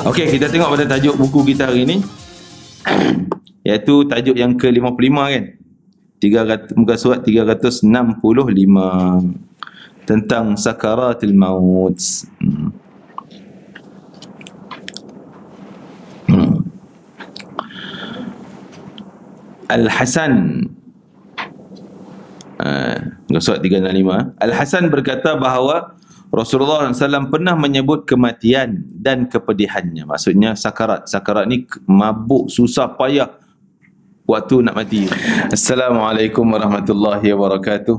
Okey, kita tengok pada tajuk buku kita hari ini, iaitu tajuk yang ke-55 kan. Muka surat 365 tentang sakaratul maut. Al-Hasan muka surat 365. Al-Hasan berkata bahawa Rasulullah SAW pernah menyebut kematian dan kepedihannya. Maksudnya sakarat. Sakarat ni mabuk, susah, payah waktu nak mati. Assalamualaikum warahmatullahi wabarakatuh.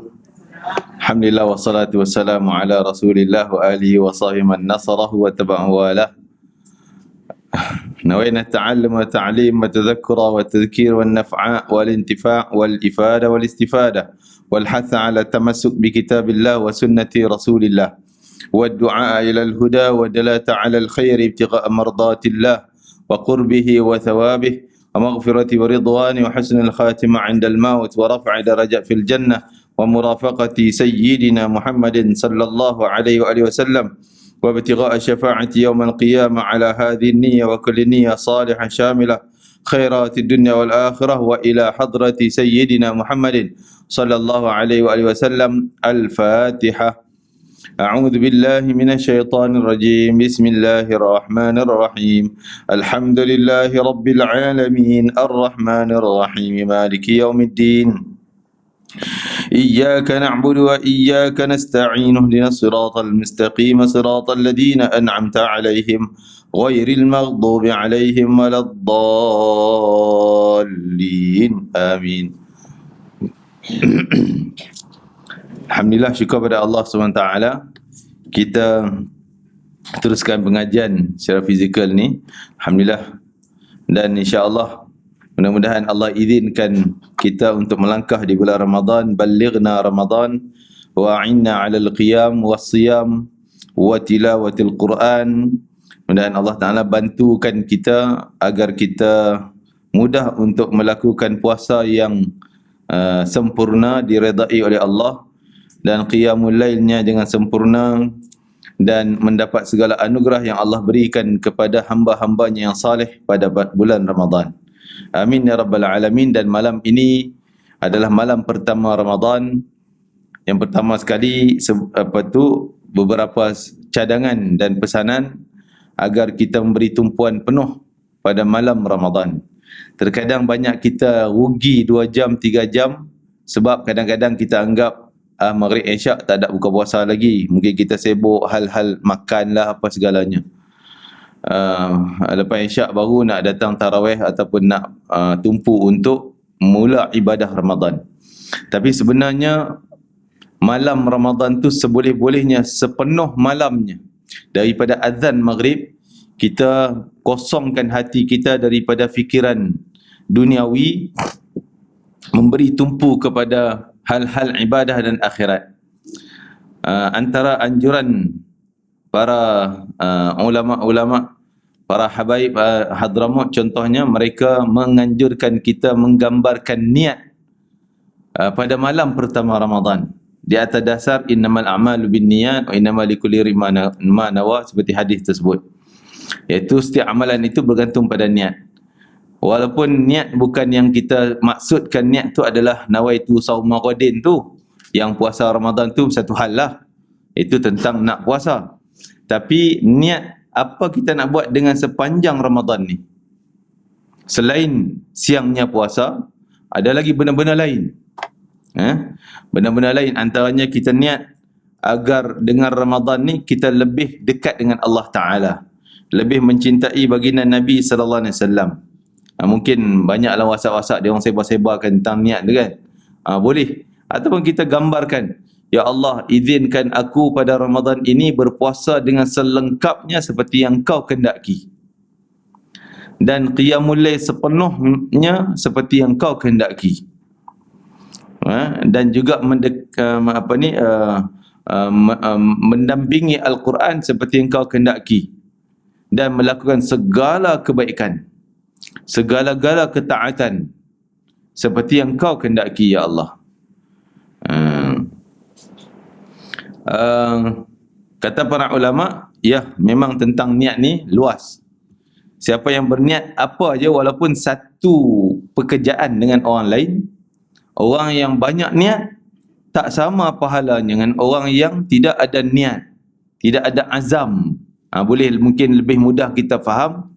Alhamdulillah wassalatu wassalamu ala Rasulillah wa alihi wa sahbihi man nasarahu wa taba'ahu wa ala. نوينا التعلم والتعليم والتذكر والتذكير والنفع والانتفاع والإفادة والاستفادة والحث على التمسك بكتاب الله وسنة رسول الله والدعاء إلى الهدى والدلالة على الخير ابتغاء مرضات الله وقربه وثوابه ومغفرة ورضوانه وحسن الخاتمة عند الموت ورفع درجة في الجنة ومرافقة سيدنا محمد صلى الله عليه وآله وسلم وابتغاء الشفاعة يوم القيامة على هذه النية وكل نية صالحة شاملة خيرات الدنيا والآخرة وإلى حضرة سيدنا محمد صلى الله عليه وآله وسلم. الفاتحة. أعوذ بالله من الشيطان الرجيم. بسم الله الرحمن الرحيم. الحمد لله رب العالمين الرحمن الرحيم مالك يوم الدين. إياك نعبد وإياك نستعين اهدنا الصراط المستقيم صراط الذين أنعمت عليهم غير المغضوب عليهم ولا الضالين آمين. Alhamdulillah, syukur pada Allah SWT. Kita teruskan pengajian secara fizikal ni, Alhamdulillah. Dan insya-Allah mudah-mudahan Allah izinkan kita untuk melangkah di bulan Ramadan. Balighna Ramadan wa a'inna 'alal qiyam was-siyam wa tilawatil Quran. Mudah-mudahan Allah Taala bantukan kita agar kita mudah untuk melakukan puasa yang sempurna, diredai oleh Allah, dan qiyamul lailnya dengan sempurna, dan mendapat segala anugerah yang Allah berikan kepada hamba-hambanya yang saleh pada bulan Ramadan. Amin ya rabbal alamin. Dan malam ini adalah malam pertama Ramadan. Yang pertama sekali beberapa cadangan dan pesanan agar kita memberi tumpuan penuh pada malam Ramadan. Terkadang banyak kita rugi 2 jam, 3 jam sebab kadang-kadang kita anggap maghrib isyak tak ada buka puasa lagi. Mungkin kita sibuk hal-hal makan lah apa segalanya. Lepas isyak baru nak datang tarawih ataupun nak tumpu untuk mula ibadah Ramadan. Tapi sebenarnya malam Ramadan tu seboleh-bolehnya sepenuh malamnya, daripada azan maghrib kita kosongkan hati kita daripada fikiran duniawi, memberi tumpu kepada hal-hal ibadah dan akhirat. Antara anjuran para ulama-ulama, para habaib Hadramut contohnya, mereka menganjurkan kita menggambarkan niat pada malam pertama Ramadan di atas dasar innamal a'malu binniyat wa innamal likulli imrin ma nawa, seperti hadis tersebut. Iaitu setiap amalan itu bergantung pada niat. Walaupun niat bukan yang kita maksudkan, niat tu adalah nawaitu sauma ghadin tu, yang puasa Ramadan tu satu hal lah, itu tentang nak puasa. Tapi niat apa kita nak buat dengan sepanjang Ramadan ni, selain siangnya puasa, ada lagi benda-benda lain. Benda-benda lain, antaranya kita niat agar dengan Ramadan ni kita lebih dekat dengan Allah Ta'ala, lebih mencintai baginda Nabi SAW. Mungkin banyaklah WhatsApp-WhatsApp dia orang sebar-sebarkan tentang niat tu kan. Boleh. Ataupun kita gambarkan, ya Allah, izinkan aku pada Ramadan ini berpuasa dengan selengkapnya seperti yang kau kendaki, dan qiyamul lail sepenuhnya seperti yang kau kendaki. Dan juga mendampingi Al-Quran seperti yang kau kendaki, dan melakukan segala kebaikan, segala-gala ketaatan seperti yang kau kendaki, ya Allah. Kata para ulama, ya memang tentang niat ni luas. Siapa yang berniat apa aja walaupun satu pekerjaan dengan orang lain, orang yang banyak niat tak sama pahalanya dengan orang yang tidak ada niat, tidak ada azam. Boleh mungkin lebih mudah kita faham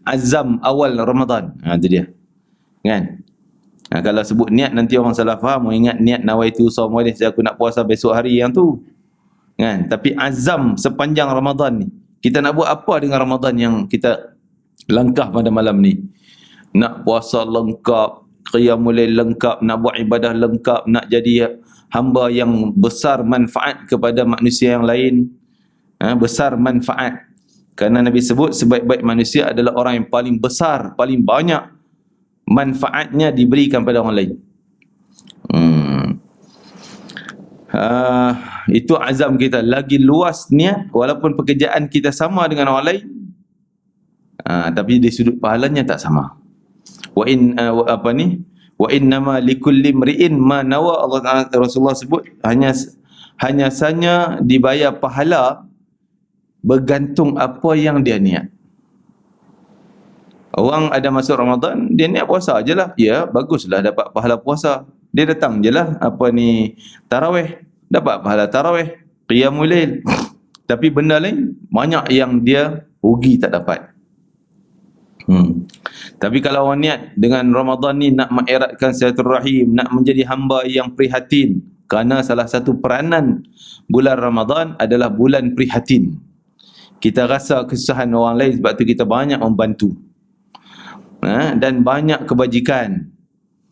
azam awal Ramadan. Itu dia. Kan? Kalau sebut niat nanti orang salah faham, ingat niat nawaitu shaum wa aku nak puasa besok hari yang tu. Kan? Tapi azam sepanjang Ramadan ni, kita nak buat apa dengan Ramadan yang kita langkah pada malam ni? Nak puasa lengkap, qiyamul lail lengkap, nak buat ibadah lengkap, nak jadi hamba yang besar manfaat kepada manusia yang lain. Besar manfaat. Kerana Nabi sebut sebaik-baik manusia adalah orang yang paling besar, paling banyak manfaatnya diberikan pada orang lain. Itu azam kita. Lagi luas niat, walaupun pekerjaan kita sama dengan orang lain, tapi di sudut pahalanya tak sama. Wa innama likulli imri'in ma nawa. Allah Rasulullah sebut hanya saja dibayar pahala bergantung apa yang dia niat. Orang ada masuk Ramadan, dia niat puasa je lah. Ya, baguslah dapat pahala puasa. Dia datang je lah tarawih, dapat pahala tarawih, qiyamul lail. Tapi benda lain banyak yang dia rugi tak dapat. Tapi kalau orang niat dengan Ramadan ni nak mengeratkan silaturahim, nak menjadi hamba yang prihatin, kerana salah satu peranan bulan Ramadan adalah bulan prihatin. Kita rasa kesusahan orang lain, sebab tu kita banyak membantu. Dan banyak kebajikan.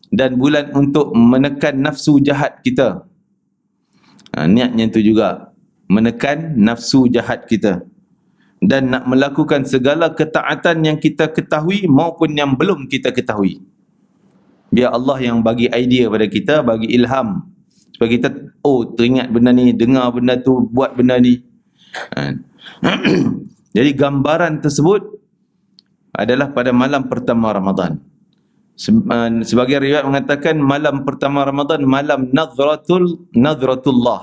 Dan bulan untuk menekan nafsu jahat kita. Niatnya itu juga menekan nafsu jahat kita, dan nak melakukan segala ketaatan yang kita ketahui maupun yang belum kita ketahui. Biar Allah yang bagi idea pada kita, bagi ilham, supaya kita teringat benda ni, dengar benda tu, buat benda ni. Jadi gambaran tersebut adalah pada malam pertama Ramadan. Sebagai riwayat mengatakan malam pertama Ramadan malam nadratullah.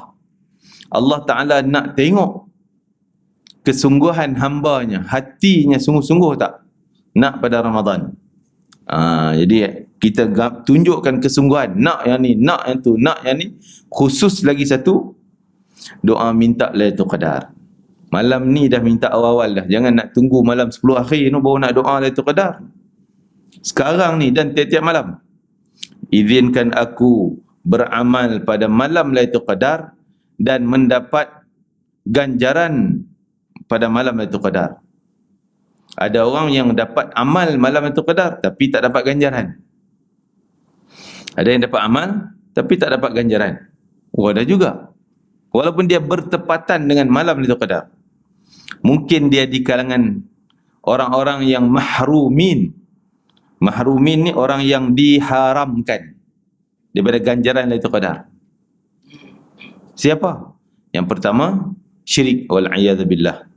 Allah Ta'ala nak tengok kesungguhan hambanya, hatinya sungguh-sungguh tak nak pada Ramadan. Jadi kita tunjukkan kesungguhan, nak yang ni, nak yang tu, nak yang ni. Khusus lagi satu, doa minta Lailatul Qadar. Malam ni dah minta awal-awal dah. Jangan nak tunggu malam 10 akhir tu baru nak doa Lailatul Qadar. Sekarang ni dan tiap-tiap malam. Izinkan aku beramal pada malam Lailatul Qadar dan mendapat ganjaran pada malam Lailatul Qadar. Ada orang yang dapat amal malam Lailatul Qadar tapi tak dapat ganjaran. Ada yang dapat amal tapi tak dapat ganjaran. Ada juga. Walaupun dia bertepatan dengan malam Lailatul Qadar. Mungkin dia di kalangan orang-orang yang mahrumin. Mahrumin ni orang yang diharamkan daripada ganjaran Lailatul Qadar. Siapa? Yang pertama, syirik wal'iyadzubillah.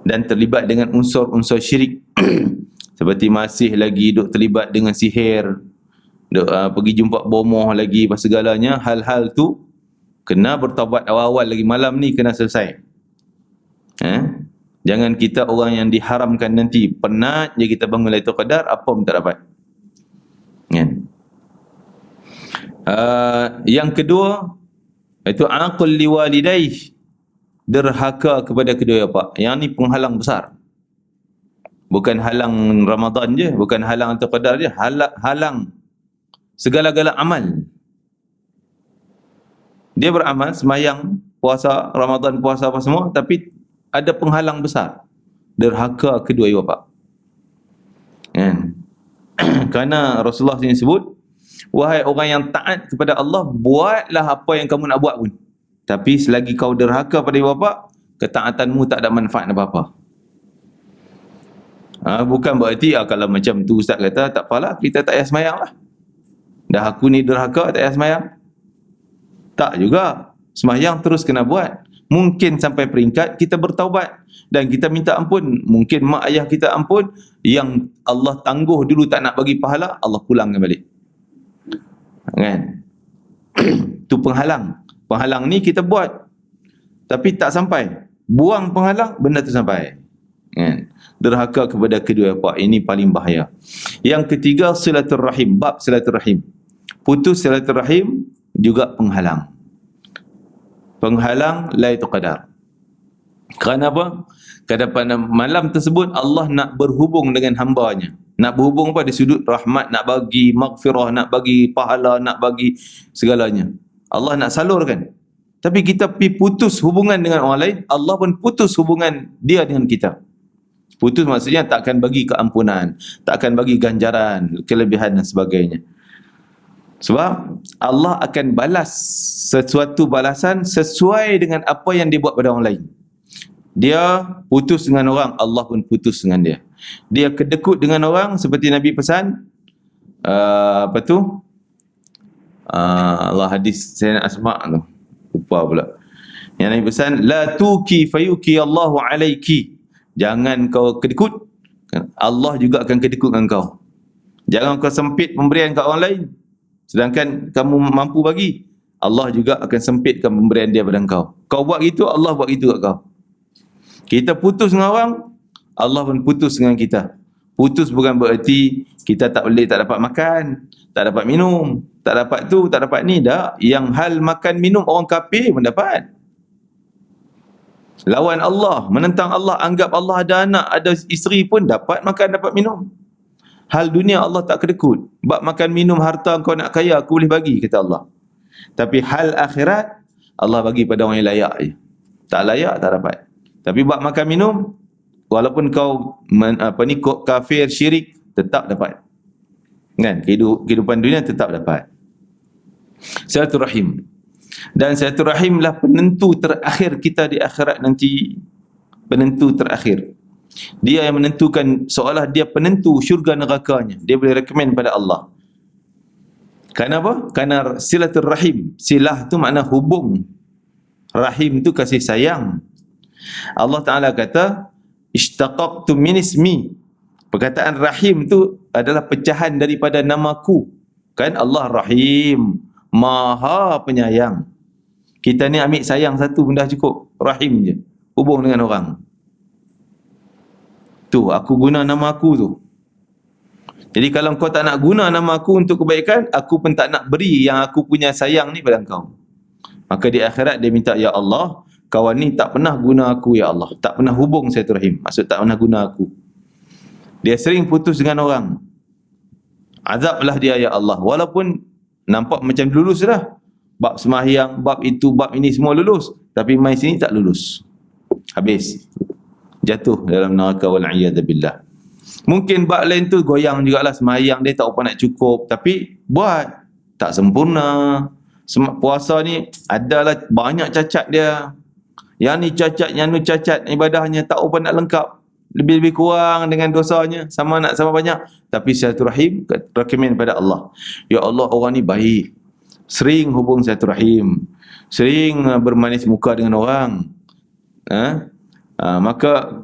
Dan terlibat dengan unsur-unsur syirik. Seperti masih lagi duk terlibat dengan sihir, duk pergi jumpa bomoh lagi, apa segalanya. Hal-hal tu kena bertaubat awal-awal lagi, malam ni kena selesai. Jangan kita orang yang diharamkan nanti, penat je kita bangun Lailatul Qadar, apa pun tak dapat. Yang kedua, itu aqul liwalidaih, derhaka kepada kedua bapa. Yang ni penghalang besar. Bukan halang Ramadan je, bukan halang Lailatul Qadar je, halang segala-gala amal. Dia beramal, semayang, puasa, Ramadan, puasa apa semua, tapi ada penghalang besar. Derhaka kedua ibu bapa. Kerana Rasulullah sini sebut, wahai orang yang taat kepada Allah, buatlah apa yang kamu nak buat pun. Tapi selagi kau derhaka pada ibu bapa, ketaatanmu tak ada manfaat apa-apa. Bukan berarti kalau macam tu ustaz kata, tak apalah, kita tak payah semayang lah. Dah aku ni derhaka, tak payah semayang. Tak juga. Semayang terus kena buat. Mungkin sampai peringkat kita bertaubat dan kita minta ampun. Mungkin mak ayah kita ampun, yang Allah tangguh dulu tak nak bagi pahala, Allah pulangkan balik. Kan? Itu penghalang. Penghalang ni kita buat tapi tak sampai. Buang penghalang, benda tu sampai. Kan? Derhaka kepada kedua bapa, ini paling bahaya. Yang ketiga, silaturrahim, bab silaturrahim. Putus silaturrahim juga penghalang. Penghalang Lailatul Qadar. Kerana apa? Kerana pada malam tersebut Allah nak berhubung dengan hamba-Nya. Nak berhubung apa? Di sudut rahmat, nak bagi maghfirah, nak bagi pahala, nak bagi segalanya. Allah nak salurkan. Tapi kita pergi putus hubungan dengan orang lain, Allah pun putus hubungan dia dengan kita. Putus maksudnya tak akan bagi keampunan, tak akan bagi ganjaran, kelebihan dan sebagainya. Sebab Allah akan balas sesuatu balasan sesuai dengan apa yang dia buat pada orang lain. Dia putus dengan orang, Allah pun putus dengan dia. Dia kedekut dengan orang seperti Nabi pesan, Allah hadis Sayyidina Asma' tu. Lupa pula. Yang Nabi pesan, la tuki fayuki Allahu alaiki. Jangan kau kedekut, Allah juga akan kedekut dengan kau. Jangan kau sempit pemberian kat orang lain, sedangkan kamu mampu bagi, Allah juga akan sempitkan pemberian dia pada kau. Kau buat gitu, Allah buat gitu kat kau. Kita putus dengan orang, Allah pun putus dengan kita. Putus bukan bererti kita tak boleh, tak dapat makan, tak dapat minum, tak dapat tu, tak dapat ni. Dah, yang hal makan minum orang kafir pun dapat. Lawan Allah, menentang Allah, anggap Allah ada anak, ada isteri pun dapat makan, dapat minum. Hal dunia Allah tak kedekut. Bab makan minum, harta kau nak kaya, aku boleh bagi, kata Allah. Tapi hal akhirat, Allah bagi pada orang yang layak je. Tak layak, tak dapat. Tapi bab makan minum, walaupun kau kafir, syirik, tetap dapat. Kan? Kehidupan dunia tetap dapat. Silaturahim. Dan silaturahim lah penentu terakhir kita di akhirat nanti. Penentu terakhir. Dia yang menentukan, seolah dia penentu syurga nerakanya. Dia boleh rekomen pada Allah. Kenapa? Kerana silaturahim. Silah tu makna hubung. Rahim tu kasih sayang. Allah Ta'ala kata, ishtaqaqtu min ismi. Perkataan rahim tu adalah pecahan daripada namaku. Kan Allah Rahim, Maha Penyayang. Kita ni ambil sayang satu benda cukup, rahim je, hubung dengan orang. Tu, aku guna nama aku tu. Jadi kalau kau tak nak guna nama aku untuk kebaikan, aku pun tak nak beri yang aku punya sayang ni pada kau. Maka di akhirat dia minta, ya Allah, kawan ni tak pernah guna aku, ya Allah. Tak pernah hubung silaturahim. Maksud tak pernah guna aku. Dia sering putus dengan orang. Azablah dia, ya Allah. Walaupun nampak macam lulus dah. Bab sembahyang, bab itu, bab ini semua lulus. Tapi mai sini tak lulus. Habis. Jatuh dalam neraka wal'iyadzubillah. Mungkin bab lain tu goyang jugalah, sembahyang dia tak apa nak cukup. Tapi buat. Tak sempurna. Puasa ni adalah banyak cacat dia. Yang ni cacat, yang ni cacat. Ibadahnya tak apa nak lengkap. Lebih-lebih kurang dengan dosanya, sama nak sama banyak. Tapi silaturahim rekomen pada Allah. Ya Allah, orang ni baik, sering hubung silaturahim, sering bermanis muka dengan orang. Maka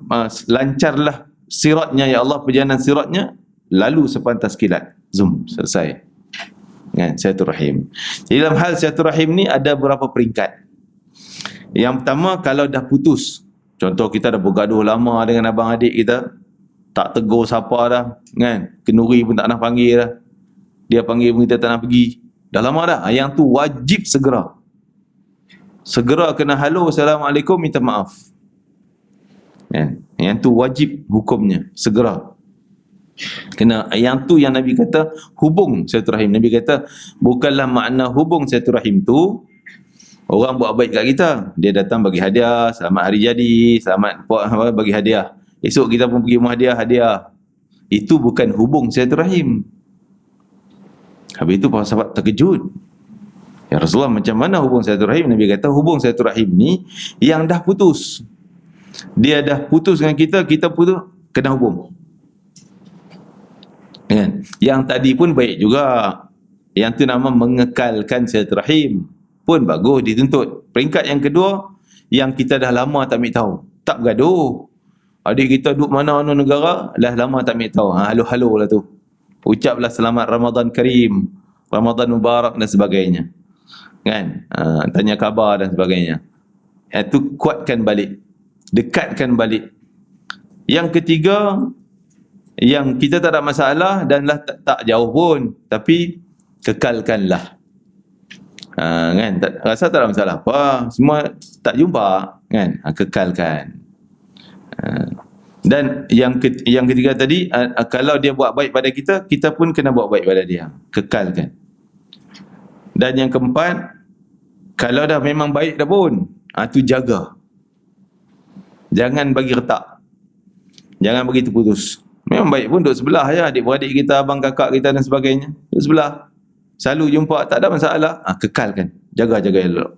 lancarlah siratnya, ya Allah, perjalanan siratnya, lalu sepantas kilat. Zoom, selesai. Kan, silaturahim. Jadi dalam hal silaturahim ni ada beberapa peringkat. Yang pertama, kalau dah putus. Contoh kita dah bergaduh lama dengan abang adik kita, tak tegur siapa dah, kan? Kenduri pun tak nak panggil dah. Dia panggil pun kita tak nak pergi. Dah lama dah. Yang tu wajib segera. Segera kena halo, Assalamualaikum, minta maaf. Kan? Yang tu wajib hukumnya, segera. Kena, yang tu yang Nabi kata hubung silaturahim. Nabi kata bukanlah makna hubung silaturahim tu orang buat baik kat kita, dia datang bagi hadiah, selamat hari jadi, selamat bagi hadiah. Esok kita pun pergi rumah hadiah. Itu bukan hubung silaturahim. Habis itu para sahabat terkejut. Ya Rasulullah, macam mana hubung silaturahim? Nabi kata hubung silaturahim ni yang dah putus. Dia dah putus dengan kita, kita putus, kena hubung. Kan? Yang tadi pun baik juga. Yang tu nama mengekalkan silaturahim. Pun bagus, dituntut. Peringkat yang kedua, yang kita dah lama tak ambil tahu. Tak bergaduh. Adik kita duduk mana negara, dah lama tak ambil tahu. Halo-halo lah tu. Ucaplah selamat Ramadan Karim, Ramadan Mubarak dan sebagainya. Kan? Tanya khabar dan sebagainya. Itu kuatkan balik. Dekatkan balik. Yang ketiga, yang kita tak ada masalah danlah tak jauh pun, tapi kekalkanlah. Kan, rasa tak ada masalah apa, semua tak jumpa kan, kekalkan. Dan yang ketiga tadi, kalau dia buat baik pada kita, kita pun kena buat baik pada dia, kekalkan. Dan yang keempat, kalau dah memang baik dah pun, tu jaga, jangan bagi retak, jangan bagi terputus. Memang baik pun duduk sebelah je, adik-beradik kita, abang kakak kita dan sebagainya, duduk sebelah, selalu jumpa, tak ada masalah, kekalkan, jaga-jaga elok.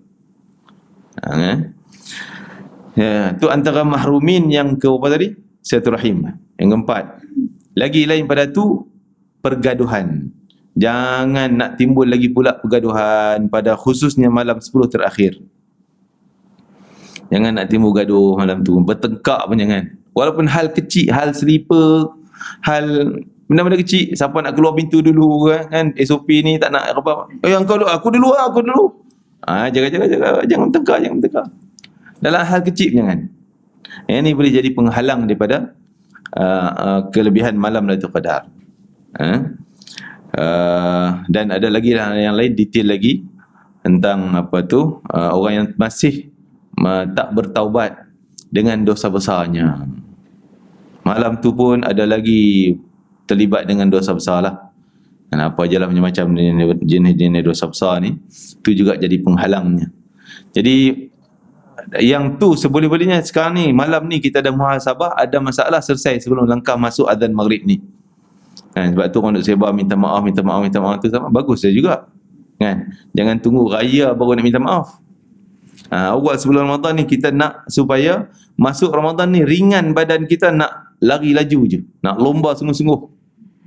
Ya, tu antara mahrumin yang ke apa tadi? Silaturahim. Yang keempat. Lagi lain pada tu, pergaduhan. Jangan nak timbul lagi pula pergaduhan pada khususnya malam 10 terakhir. Jangan nak timbul gaduh malam tu, bertengkar pun jangan. Walaupun hal kecil, hal selipar, hal benda-benda kecil, siapa nak keluar pintu dulu kan, SOP ni tak nak apa. Engkau dulu, aku dulu. Jaga, jangan bertengkar. Dalam hal kecil jangan. Yang ni boleh jadi penghalang daripada kelebihan malam Lailatul Qadar. Dan ada lagi yang lain, detail lagi tentang apa tu, orang yang masih tak bertaubat dengan dosa besarnya. Malam tu pun ada lagi terlibat dengan dosa besar lah. Kenapa je lah macam-macam jenis-jenis dosa besar ni, tu juga jadi penghalangnya. Jadi yang tu seboleh-bolehnya sekarang ni, malam ni kita ada muhasabah, ada masalah, selesai sebelum langkah masuk azan maghrib ni. Sebab tu orang duk sebar minta maaf tu sama, bagus juga kan. Jangan tunggu raya baru nak minta maaf. Awal sebelum Ramadan ni kita nak supaya masuk Ramadan ni ringan badan kita, nak lari laju je, nak lomba sungguh-sungguh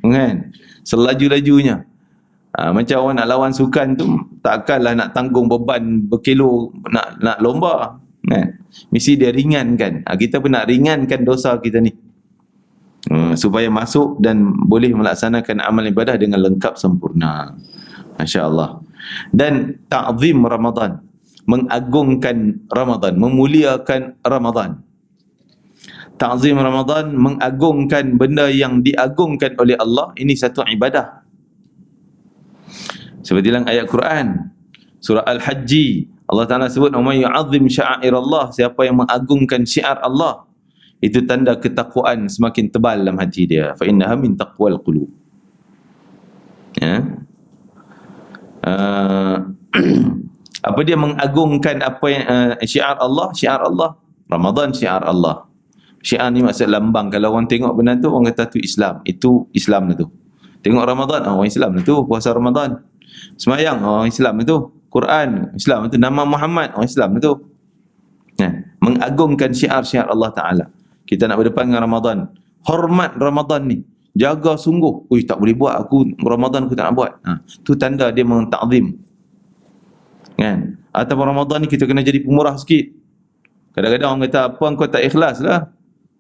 kan, selaju-lajunya. Macam orang nak lawan sukan tu, takkanlah nak tanggung beban berkilo nak lomba kan. Mesti dia ringankan. Kita pun nak ringankan dosa kita ni, supaya masuk dan boleh melaksanakan amal ibadah dengan lengkap sempurna. Masya-Allah. Dan ta'zim Ramadan, mengagungkan Ramadan, memuliakan Ramadan. Ta'zim Ramadan, mengagungkan benda yang diagungkan oleh Allah, ini satu ibadah. Seperti dalam ayat Quran surah Al-Hajj, Allah Ta'ala sebut, "Wa may yu'azzim sya'airallah", siapa yang mengagungkan syiar Allah, itu tanda ketakwaan semakin tebal dalam hati dia. Fa innaha min taqwal qulub. Apa dia mengagungkan apa yang syiar Allah, Ramadan syiar Allah. Syiar ni maksud lambang. Kalau orang tengok benda tu, orang kata tu Islam, itu Islam tu. Tengok Ramadan, orang Islam tu, puasa Ramadan. Semayang, orang Islam tu. Quran, Islam tu. Nama Muhammad, orang Islam tu. Mengagungkan syiar-syiar Allah Ta'ala. Kita nak berdepan dengan Ramadan, hormat Ramadan ni, jaga sungguh. Tak boleh buat, aku Ramadan aku tak nak buat. Tu tanda dia mentakzim kan. Ataupun Ramadan ni kita kena jadi pemurah sikit. Kadang-kadang orang kata, apa kau tak ikhlas lah,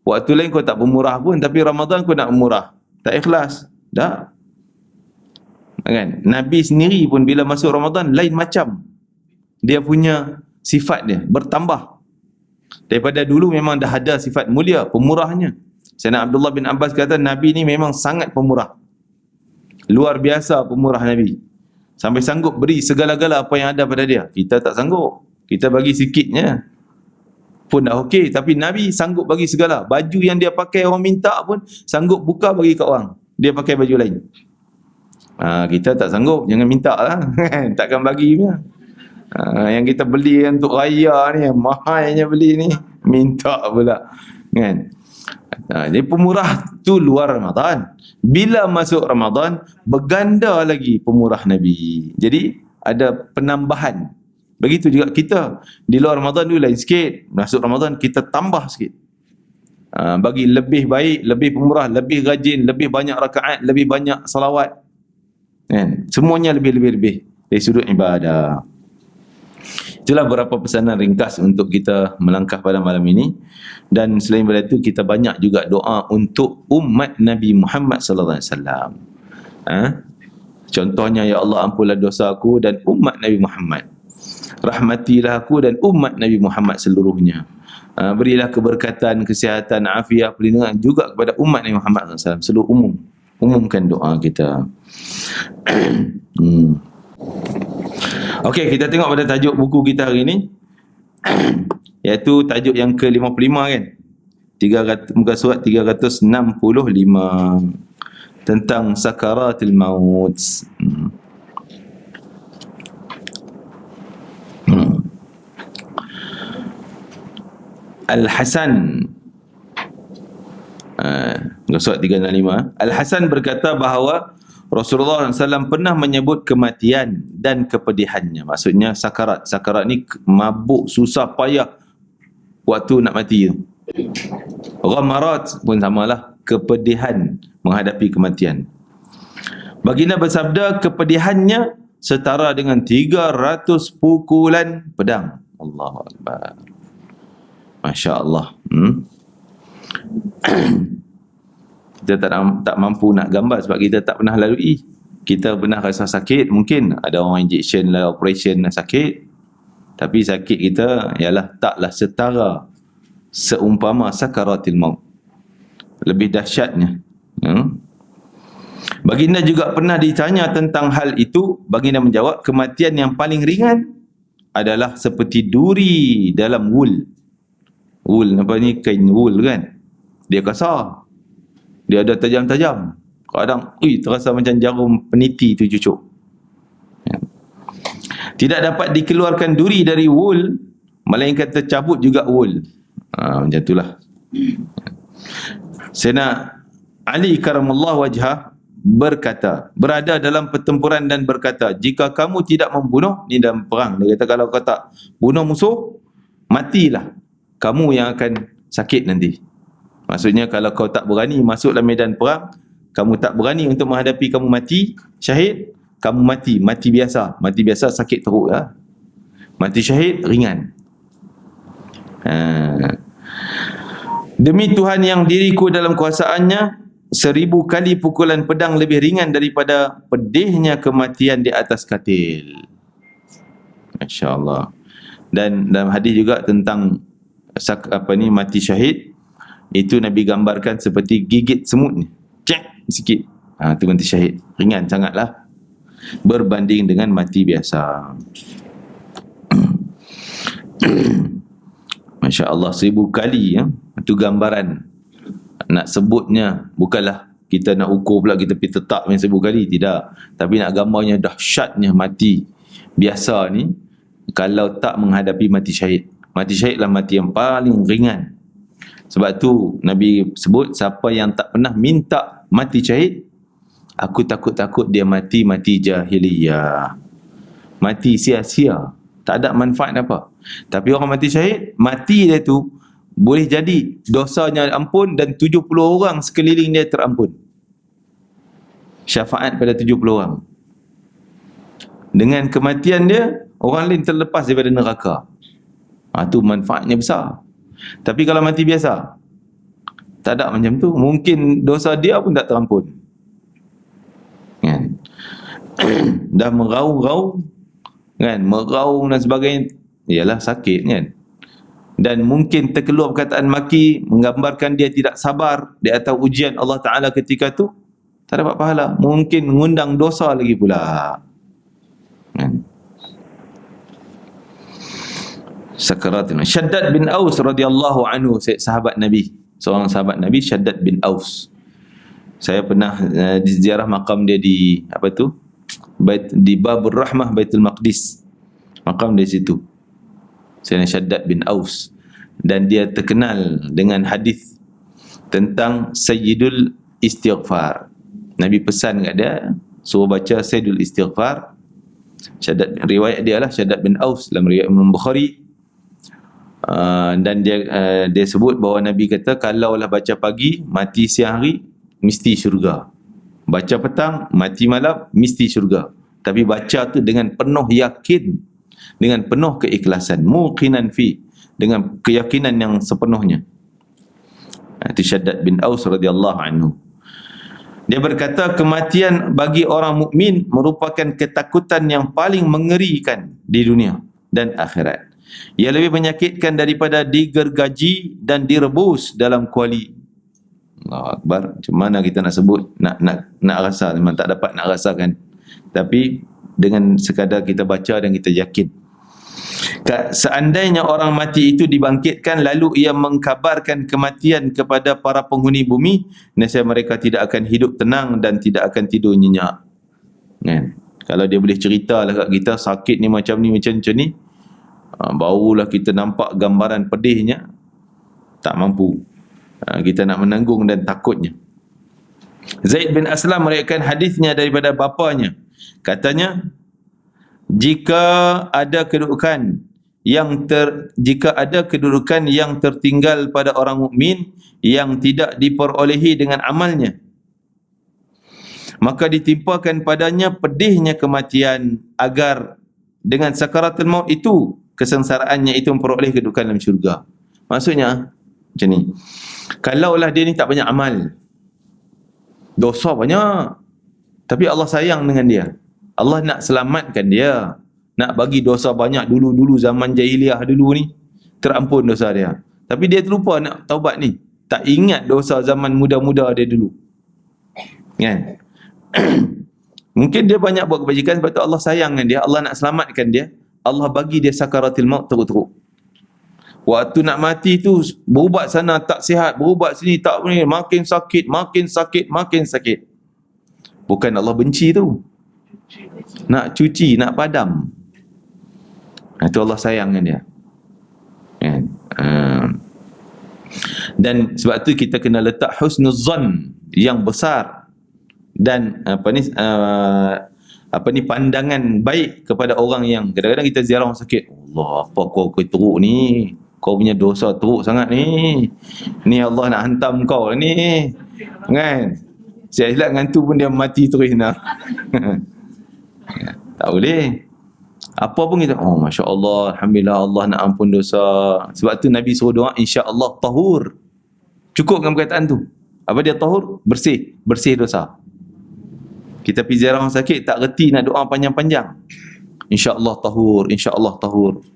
waktu lain kau tak pemurah pun, tapi Ramadan kau nak pemurah, tak ikhlas dah kan. Nabi sendiri pun bila masuk Ramadan lain macam, dia punya sifat dia bertambah. Daripada dulu memang dah ada sifat mulia, pemurahnya. Sayyidina Abdullah bin Abbas kata, Nabi ni memang sangat pemurah, luar biasa pemurah Nabi, sampai sanggup beri segala-gala apa yang ada pada dia. Kita tak sanggup, kita bagi sikitnya pun dah okey, tapi Nabi sanggup bagi segala. Baju yang dia pakai orang minta pun sanggup buka bagi kat orang, dia pakai baju lain. Kita tak sanggup, jangan minta lah takkan bagi punya. Yang kita beli untuk raya ni, mahalnya beli ni, minta pula kan. Jadi pemurah tu luar Ramadan. Bila masuk Ramadan, berganda lagi pemurah Nabi. Jadi ada penambahan. Begitu juga kita, di luar Ramadan dulu lain sikit, masuk Ramadan kita tambah sikit, bagi lebih baik, lebih pemurah, lebih rajin, lebih banyak rakaat, lebih banyak salawat kan? Semuanya lebih-lebih dari sudut ibadah. Itulah beberapa pesanan ringkas untuk kita melangkah pada malam ini. Dan selain daripada itu, kita banyak juga doa untuk umat Nabi Muhammad sallallahu alaihi wasallam. Contohnya, ya Allah ampunlah dosa aku dan umat Nabi Muhammad, rahmatilah aku dan umat Nabi Muhammad seluruhnya. Berilah keberkatan, kesihatan, afiat, perlindungan juga kepada umat Nabi Muhammad SAW. Seluruh umumkan doa kita. Okey, kita tengok pada tajuk buku kita hari ini, iaitu tajuk yang ke-55 kan. 300, muka surat 365 tentang sakaratul maut. Al-Hasan, surat 365, Al-Hasan berkata bahawa Rasulullah SAW pernah menyebut kematian dan kepedihannya. Maksudnya sakarat. Sakarat ni mabuk, susah, payah waktu nak mati tu. Ghamarat pun samalah, kepedihan menghadapi kematian. Baginda bersabda, kepedihannya setara dengan 300 pukulan pedang. Allahu Akbar. Masya Allah. Kita tak mampu nak gambar sebab kita tak pernah lalui. Kita pernah rasa sakit, mungkin ada orang injection lah, operation lah sakit, tapi sakit kita ialah taklah setara seumpama sakaratil maut. Lebih dahsyatnya. Baginda juga pernah ditanya tentang hal itu. Baginda menjawab, kematian yang paling ringan adalah seperti duri dalam wool. Wool apa ni, kain wool kan, dia kasar, dia ada tajam-tajam, kadang terasa macam jarum peniti tu cucuk. Tidak dapat dikeluarkan duri dari wool, melainkan tercabut juga wool. Macam itulah. Sayyidina Ali karamallahu wajhah berkata, berada dalam pertempuran dan berkata, jika kamu tidak membunuh, ni dalam perang, dia kata kalau kau tak bunuh musuh, matilah, kamu yang akan sakit nanti. Maksudnya kalau kau tak berani masuk dalam medan perang, kamu tak berani untuk menghadapi, kamu mati syahid, kamu mati biasa. Mati biasa sakit teruk lah. Mati syahid ringan. Demi Tuhan yang diriku dalam kuasaannya, 1000 kali pukulan pedang lebih ringan daripada pedihnya kematian di atas katil. Masya Allah. Dan dalam hadis juga tentang mati syahid, itu Nabi gambarkan seperti gigit semut ni, cek sikit, itu mati syahid, ringan sangatlah berbanding dengan mati biasa. Masya Allah, 1000 kali ya. Itu gambaran. Nak sebutnya bukanlah kita nak ukur pula, kita pergi tetap yang 1000 kali, tidak, tapi nak gambarnya dahsyatnya mati biasa ni kalau tak menghadapi mati syahid. Mati syahidlah mati yang paling ringan. Sebab tu Nabi sebut, siapa yang tak pernah minta mati syahid, aku takut-takut dia mati jahiliyah, mati sia-sia, tak ada manfaat apa. Tapi orang mati syahid, mati dia tu boleh jadi dosanya ampun dan 70 orang sekeliling dia terampun. Syafaat pada 70 orang. Dengan kematian dia, orang lain terlepas daripada neraka. Itu manfaatnya besar. Tapi kalau mati biasa, tak ada macam tu. Mungkin dosa dia pun tak terampun kan? Dah meraung-raung kan, meraung dan sebagainya, ialah sakit kan. Dan mungkin terkeluar perkataan maki menggambarkan dia tidak sabar di atas ujian Allah Ta'ala ketika tu, tak dapat pahala. Mungkin mengundang dosa lagi pula kan? Sakaratin. Shaddad bin Aus radhiyallahu anhu, sahabat Nabi, seorang sahabat Nabi, Shaddad bin Aus. Saya pernah ziarah makam dia di di Babur Rahmah, Baitul Maqdis. Makam dia situ. Sayyidina Shaddad bin Aus, dan dia terkenal dengan hadis tentang Sayyidul Istighfar. Nabi pesan kat dia suruh baca Sayyidul Istighfar. Shaddad, riwayat dia lah Shaddad bin Aus dalam riwayat Imam Bukhari. Dan dia sebut bahawa Nabi kata, kalaulah baca pagi, mati siang hari, mesti syurga. Baca petang, mati malam, mesti syurga. Tapi baca tu dengan penuh yakin, dengan penuh keikhlasan, muqinan fi, dengan keyakinan yang sepenuhnya. Itu Shaddad bin Aus radhiyallahu anhu. Dia berkata, kematian bagi orang mukmin merupakan ketakutan yang paling mengerikan di dunia dan akhirat. Ia lebih menyakitkan daripada digergaji dan direbus dalam kuali. Allahu Akbar. Macam mana kita nak sebut, nak rasa, memang tak dapat nak rasakan. Tapi dengan sekadar kita baca dan kita yakin. Seandainya orang mati itu dibangkitkan lalu ia mengkabarkan kematian kepada para penghuni bumi, nescaya mereka tidak akan hidup tenang dan tidak akan tidur nyenyak. Kan? Kalau dia boleh cerita lah kat kita, sakit ni macam ni, barulah kita nampak gambaran pedihnya, tak mampu. Kita nak menanggung dan takutnya. Zaid bin Aslam meriwayatkan hadisnya daripada bapanya. Katanya, jika ada kedudukan yang tertinggal pada orang mukmin yang tidak diperolehi dengan amalnya, maka ditimpakan padanya pedihnya kematian, agar dengan sakaratul maut itu kesengsaraannya itu memperoleh kedudukan dalam syurga. Maksudnya macam ni, kalaulah dia ni tak banyak amal, dosa banyak, tapi Allah sayang dengan dia, Allah nak selamatkan dia, nak bagi dosa banyak. Dulu zaman jahiliah dulu ni terampun dosa dia, tapi dia terlupa nak taubat ni, tak ingat dosa zaman muda-muda dia dulu, kan? Mungkin dia banyak buat kebajikan, sebab tu Allah sayang dengan dia, Allah nak selamatkan dia, Allah bagi dia sakaratul maut teruk-teruk. Waktu nak mati tu berubat sana tak sihat, berubat sini tak boleh, makin sakit. Bukan Allah benci tu, nak cuci, nak padam. Itu Allah sayang dengan dia. Dan sebab tu kita kena letak husnuzan yang besar dan pandangan baik kepada orang yang kadang-kadang kita ziarah orang sakit. Allah, apa kau teruk ni? Kau punya dosa teruk sangat ni. Ni Allah nak hantam kau ni. Kan? Silap dengan tu pun dia mati terus nak. Tak boleh. Apa pun kita, oh Masya Allah, Alhamdulillah, Allah nak ampun dosa. Sebab tu Nabi suruh doa, insya-Allah tahur. Cukup dengan perkataan tu. Apa dia tahur? Bersih dosa. Kita pergi ziarah orang sakit, tak reti nak doa panjang-panjang. InsyaAllah tahur, insyaAllah tahur.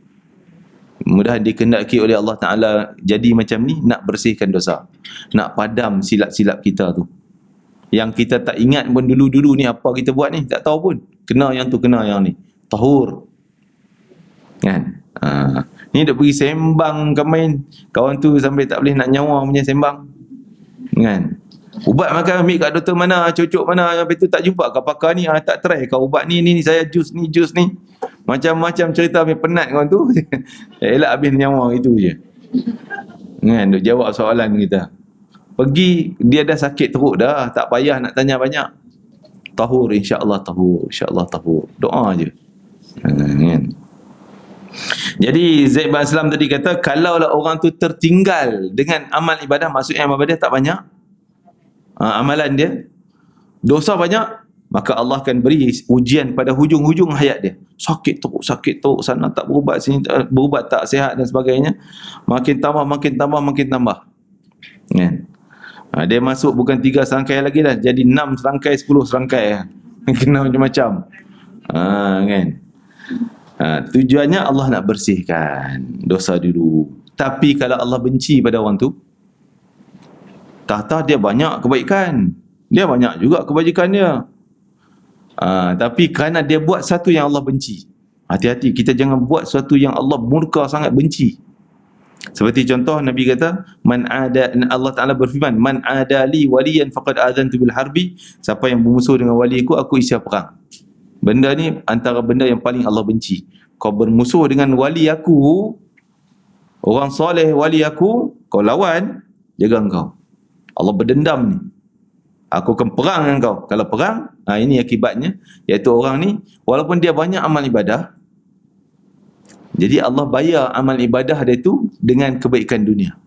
Mudah dikehendaki oleh Allah Ta'ala jadi macam ni, nak bersihkan dosa, nak padam silap-silap kita tu, yang kita tak ingat pun dulu-dulu ni apa kita buat ni, tak tahu pun, kena yang tu, kena yang ni. Tahur, kan? Ni dah pergi sembang kemain, kawan tu sampai tak boleh nak nyawa punya sembang, kan? Ubat makan ambil kat doktor mana, cocok mana, sampai tu tak jumpa kat pakar ni, tak try kau ubat ni saya jus ni, macam-macam cerita, ambil penat kawan tu. Elak habis nyawa itu je, kan? Duk jawab soalan kita. Pergi, dia dah sakit teruk dah, tak payah nak tanya banyak. Tahur, insya-Allah tahur, insya-Allah tahur. Doa je. Kan? Jadi Zaid bin Aslam tadi kata, kalaulah orang tu tertinggal dengan amal ibadah, maksudnya amal ibadah tak banyak, amalan dia, dosa banyak, maka Allah akan beri ujian pada hujung-hujung hayat dia. Sakit teruk, sana tak berubat, sini tak berubat, tak sihat dan sebagainya. Makin tambah. Kan? Dia masuk bukan 3 serangkai lagi dah, jadi 6 serangkai, 10 serangkai. Kena macam-macam. Kan? Tujuannya Allah nak bersihkan dosa dulu. Tapi kalau Allah benci pada orang tu, dia banyak kebaikan, dia banyak juga kebajikan dia, tapi kerana dia buat satu yang Allah benci. Hati-hati, kita jangan buat sesuatu yang Allah murka sangat, benci. Seperti contoh Nabi kata, Allah Ta'ala berfirman, man adali waliyan faqad azantu bil harbi, siapa yang bermusuh dengan wali aku isya perang. Benda ni antara benda yang paling Allah benci. Kau bermusuh dengan wali aku, orang soleh wali aku, kau lawan, jaga engkau, Allah berdendam ni, aku akan perang dengan kau. Kalau perang, ini akibatnya, iaitu orang ni walaupun dia banyak amal ibadah, jadi Allah bayar amal ibadah dia tu dengan kebaikan dunia.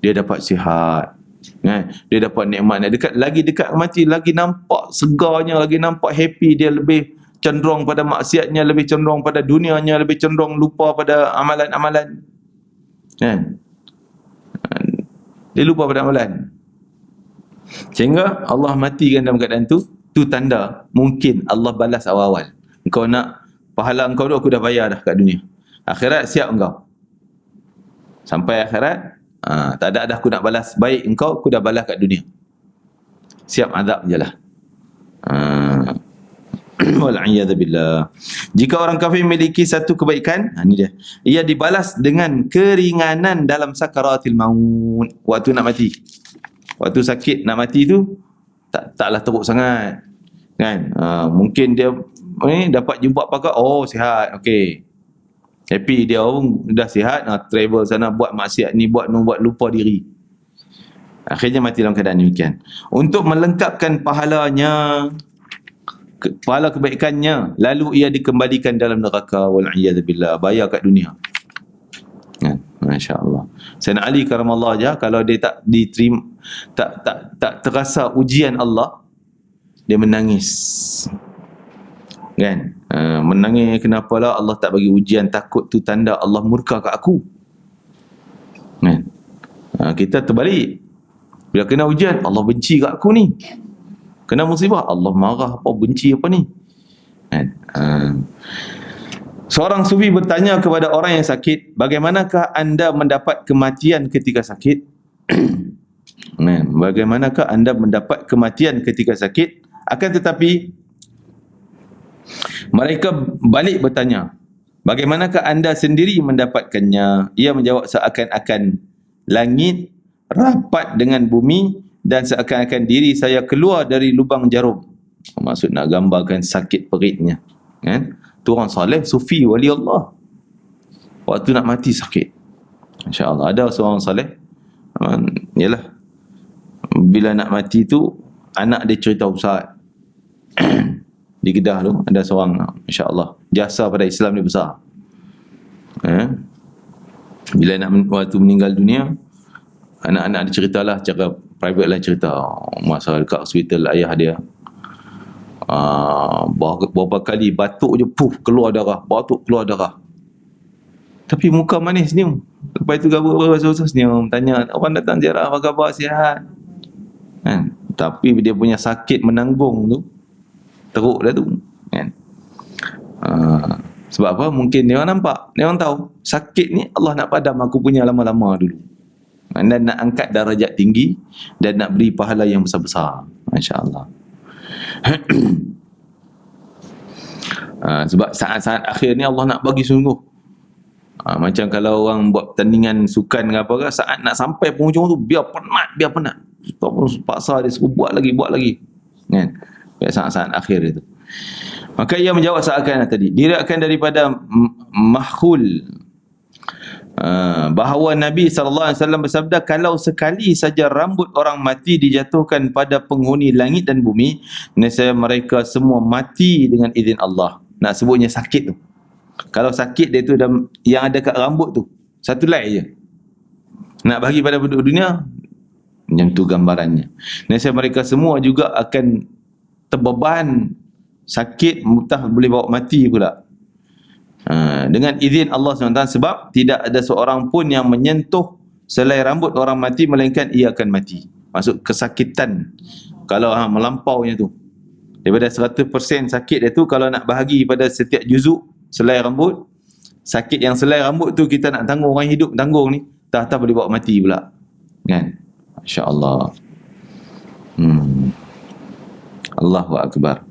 Dia dapat sihat, kan? Dia dapat nikmat, lagi dekat mati, lagi nampak segarnya, lagi nampak happy. Dia lebih cenderung pada maksiatnya, lebih cenderung pada dunianya, lebih cenderung lupa pada amalan-amalan, kan? Dia lupa pada amalan, sehingga Allah matikan dalam keadaan tu. Tu tanda mungkin Allah balas awal-awal. Engkau nak pahala engkau tu, aku dah bayar dah kat dunia. Akhirat siap engkau. Sampai akhirat, tak ada dah aku nak balas baik engkau, aku dah balas kat dunia. Siap azab je lah. Wal'iyadzubillah. Jika orang kafir memiliki satu kebaikan, ini dia, ia dibalas dengan keringanan dalam sakaratil maut, waktu nak mati. Waktu sakit nak mati tu taklah teruk sangat kan. Mungkin dia dapat jumpa pakar, oh sihat, okey, happy, dia dah sihat, travel sana buat maksiat ni, buat lupa diri, akhirnya mati dalam keadaan demikian. Untuk melengkapkan pahalanya, pahala kebaikannya, lalu ia dikembalikan dalam neraka, wal'iyadzubillah, bayar kat dunia kan. Masya-Allah. Sayyidina Ali karamallahu wajhah, kalau dia tak diterima, tak terasa ujian Allah, dia menangis kan. Menangis, kenapalah Allah tak bagi ujian, takut tu tanda Allah murka kat aku kan. Kita terbalik, bila kena ujian, Allah benci kat aku ni. Kena musibah, Allah marah apa, benci apa ni kan. Seorang sufi bertanya kepada orang yang sakit, bagaimanakah anda mendapat kematian ketika sakit? Bagaimanakah anda mendapat kematian ketika sakit? Akan tetapi mereka balik bertanya, bagaimanakah anda sendiri mendapatkannya? Ia menjawab, seakan-akan langit rapat dengan bumi dan seakan-akan diri saya keluar dari lubang jarum. Maksud nak gambarkan sakit peritnya kan. Tu orang saleh, sufi, wali Allah, waktu nak mati sakit. Insya-Allah ada seorang saleh, yalah, bila nak mati tu anak dia cerita, Ustaz, di Kedah tu ada seorang, insya-Allah jasa pada Islam dia besar. Bila nak waktu meninggal dunia, anak-anak dia ceritalah, cara private lah cerita masa dekat hospital ayah dia, berapa kali batuk je, keluar darah, batuk keluar darah, tapi muka manis senyum. Lepas itu gabung senyum, tanya orang datang ziarah, apa khabar, sihat kan. Tapi dia punya sakit menanggung tu teruk dah tu kan. Sebab apa? Mungkin dia orang nampak, dia orang tahu sakit ni Allah nak padam aku punya lama-lama dulu, dan nak angkat darajat tinggi, dan nak beri pahala yang besar-besar, masya-Allah. Sebab saat-saat akhir ni Allah nak bagi sungguh. Macam kalau orang buat pertandingan sukan ke apa ke, saat nak sampai penghujung tu, biar penat, paksa dia suruh buat lagi kan, saat-saat akhir itu. Maka ia menjawab seakan tadi, diriakkan daripada mahkhul, bahawa Nabi SAW bersabda, kalau sekali saja rambut orang mati dijatuhkan pada penghuni langit dan bumi, nescaya mereka semua mati dengan izin Allah. Nak sebutnya sakit tu, kalau sakit dia tu yang ada kat rambut tu satu helai je, nak bagi pada penduduk dunia, macam tu gambarannya. Nescaya mereka semua juga akan terbeban sakit, mutah boleh bawa mati pula, dengan izin Allah SWT, sebab tidak ada seorang pun yang menyentuh selai rambut orang mati melainkan ia akan mati. Maksud kesakitan kalau melampaunya tu, daripada 100% sakit dia tu, kalau nak bahagi pada setiap juzuk selai rambut, sakit yang selai rambut tu kita nak tanggung, orang hidup tanggung ni, tak boleh bawa mati pula kan. Masya-Allah. Allahu Akbar.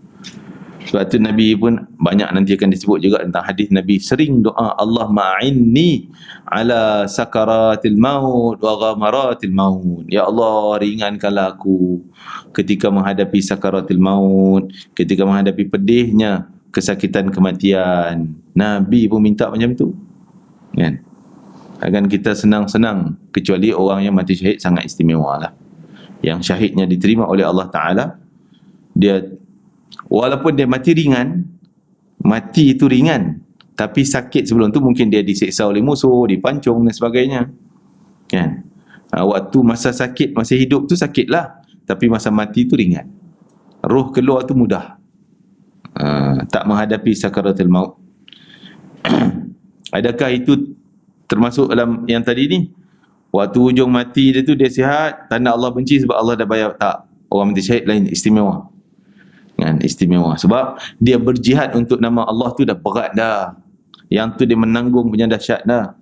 Sebab tu Nabi pun banyak nanti akan disebut juga tentang hadis Nabi sering doa, Allah ma'inni ala sakaratil maut wa ghamaratil maut. Ya Allah, ringankanlah aku ketika menghadapi sakaratil maut, ketika menghadapi pedihnya kesakitan kematian. Nabi pun minta macam tu kan. Akan kita senang-senang, kecuali orang yang mati syahid sangat istimewa lah, yang syahidnya diterima oleh Allah Ta'ala. Dia walaupun dia mati ringan, mati itu ringan, tapi sakit sebelum tu mungkin dia diseksa oleh musuh, dipancung dan sebagainya kan. Waktu masa sakit, masa hidup tu sakit lah, tapi masa mati tu ringan, roh keluar tu mudah. Tak menghadapi sakaratul maut. Adakah itu termasuk dalam yang tadi ni? Waktu hujung mati dia tu dia sihat, tanda Allah benci sebab Allah dah bayar? Tak. Orang mati syahid lain, istimewa kan, istimewa sebab dia berjihad untuk nama Allah tu dah berat dah, yang tu dia menanggung punya dahsyat dah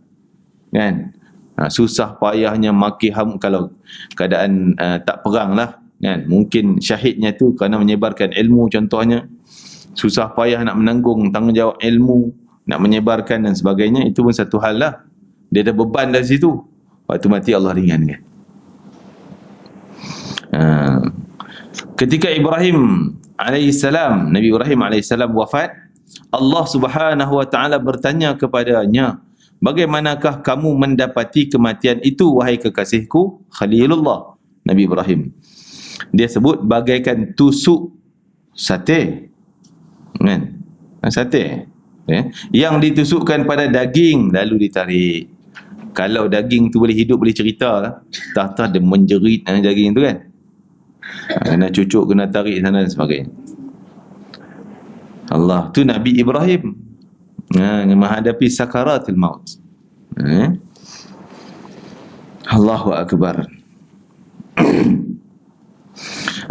kan. Susah payahnya maki ham, kalau keadaan tak perang lah kan, mungkin syahidnya tu kerana menyebarkan ilmu contohnya, susah payah nak menanggung tanggungjawab ilmu, nak menyebarkan dan sebagainya, itu pun satu hal lah, dia ada beban dari situ, waktu mati Allah ringankan. Ketika Ibrahim alaihissalam, Nabi Ibrahim alaihissalam wafat, Allah Subhanahu wa taala bertanya kepadanya, bagaimanakah kamu mendapati kematian itu wahai kekasihku Khalilullah Nabi Ibrahim? Dia sebut bagaikan tusuk sate, kan? Sate yang ditusukkan pada daging lalu ditarik. Kalau daging tu boleh hidup, boleh cerita lah, tak dia menjerit daging tu kan, kena cucuk, kena tarik sana dan sebagainya. Allah tu Nabi Ibrahim menghadapi sakaratul maut. Allahu Akbar.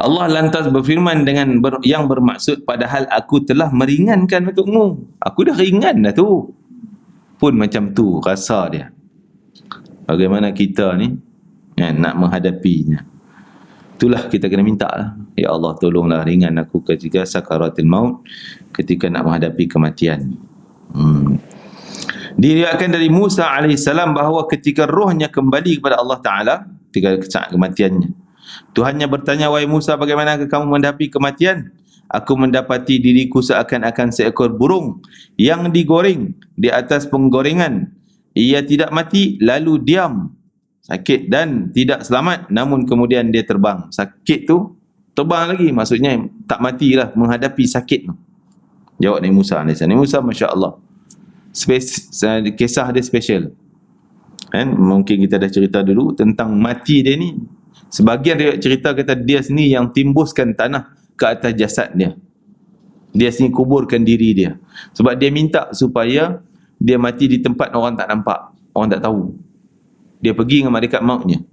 Allah lantas berfirman dengan yang bermaksud, padahal aku telah meringankan untukmu. Aku dah ringan dah tu. Pun macam tu rasa dia. Bagaimana kita ni nak menghadapinya. Itulah kita kena minta lah. Ya Allah, tolonglah ringan aku ketika sakaratul maut, ketika nak menghadapi kematian. Diriwayatkan dari Musa alaihissalam bahawa ketika rohnya kembali kepada Allah Ta'ala ketika saat kematiannya, Tuhannya bertanya, wahai Musa, bagaimana kamu menghadapi kematian? Aku mendapati diriku seakan-akan seekor burung yang digoreng di atas penggorengan. Ia tidak mati lalu diam, sakit dan tidak selamat, namun kemudian dia terbang. Sakit tu terbang lagi, maksudnya tak matilah menghadapi sakit tu. Jawab Nabi Musa AS. Nabi Musa Masya Allah, kisah dia special kan? Mungkin kita dah cerita dulu tentang mati dia ni. Sebagian riwayat cerita kata dia sendiri yang timbuskan tanah ke atas jasad dia. Dia sendiri kuburkan diri dia, sebab dia minta supaya dia mati di tempat orang tak nampak, orang tak tahu. Dia pergi dengan malaikat mautnya.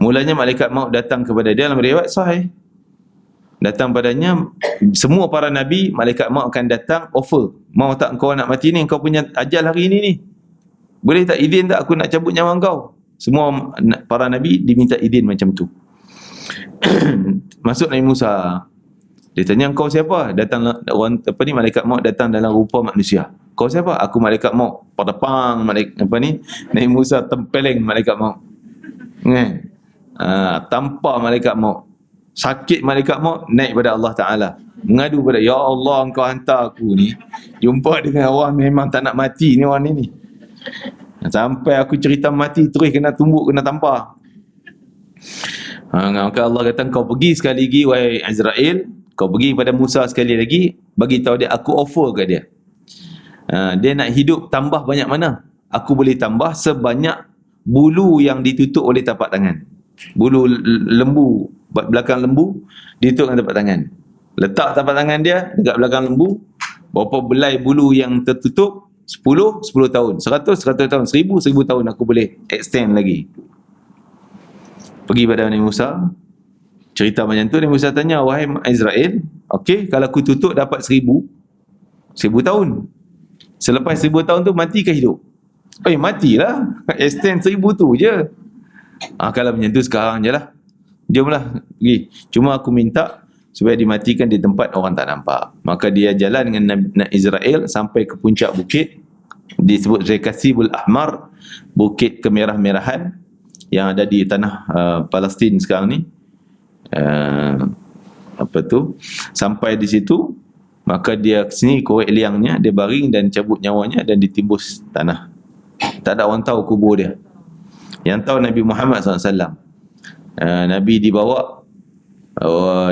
Mulanya malaikat maut datang kepada dia, dalam riwayat sahih, datang padanya, semua para nabi, malaikat maut akan datang offer, mau tak kau nak mati ni, kau punya ajal hari ini ni, boleh tak izin tak aku nak cabut nyawa kau? Semua para nabi diminta izin macam tu. Masuk Nabi Musa, dia tanya, kau siapa? Datang orang malaikat maut datang dalam rupa manusia. Kau siapa? Aku malaikat maut. Padapang malaikat Nabi Musa tempeleng malaikat maut. Kan? Tampar malaikat maut. Sakit malaikat maut, naik pada Allah Ta'ala, mengadu pada, ya Allah, engkau hantar aku ni jumpa dengan orang memang tak nak mati ni, orang ni. Sampai aku cerita mati terus kena tumbuk, kena tampar. Maka Allah kata, kau pergi sekali lagi wahai Azrail, kau pergi pada Musa sekali lagi, bagi tahu dia, aku offer ke dia. Dia nak hidup tambah banyak mana? Aku boleh tambah sebanyak bulu yang ditutup oleh tapak tangan. Bulu lembu, belakang lembu ditutup dengan tapak tangan. Letak tapak tangan dia dekat belakang lembu, berapa belai bulu yang tertutup, 10 tahun, 100 tahun, 1000 tahun aku boleh extend lagi. Pergi pada Nabi Musa, cerita macam tu. Nabi Musa tanya, wahai Israel, okey, kalau aku tutup dapat 1000 tahun, selepas 1000 tahun tu mati ke hidup? Matilah, extend 1000 tu je. Kalau macam tu sekarang je lah, jomlah pergi. Cuma aku minta supaya dimatikan di tempat orang tak nampak. Maka dia jalan dengan Nabi Israel sampai ke puncak bukit, disebut Rekasibul Ahmar, bukit kemerah-merahan yang ada di tanah Palestin sekarang ni. Sampai di situ, maka dia kesini korek liangnya, dia baring dan cabut nyawanya dan ditimbus tanah. Tak ada orang tahu kubur dia. Yang tahu Nabi Muhammad SAW. Nabi dibawa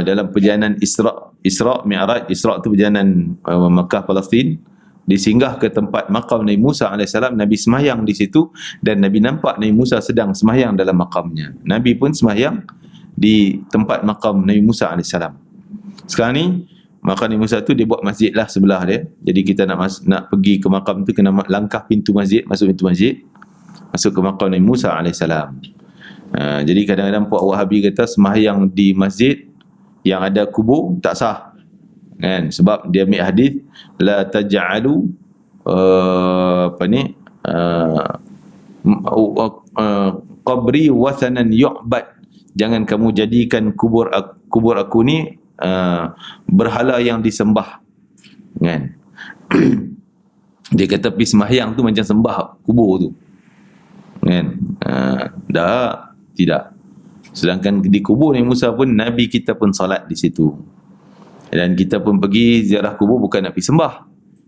dalam perjalanan Isra' Mi'raj. Isra' tu perjalanan Makkah Palestin, disinggah ke tempat makam Nabi Musa AS. Nabi semayang di situ dan Nabi nampak Nabi Musa sedang semayang dalam makamnya. Nabi pun semayang di tempat makam Nabi Musa AS. Sekarang ni makam Nabi Musa tu dia buat masjid lah sebelah dia. Jadi kita nak pergi ke makam tu, kena langkah pintu masjid, masuk pintu masjid, masuk ke makam Nabi Musa AS. Jadi kadang-kadang puak Wahabi kata sembahyang di masjid yang ada kubur tak sah, kan? Sebab dia ambil hadis, la taj'alu qabri wathanan yu'bad, jangan kamu jadikan kubur aku ni berhala yang disembah, kan? Dia kata pergi sembahyang tu macam sembah kubur tu, kan? Tidak. Sedangkan di kubur Nabi Musa pun Nabi kita pun salat di situ, dan kita pun pergi ziarah kubur bukan nak pergi sembah,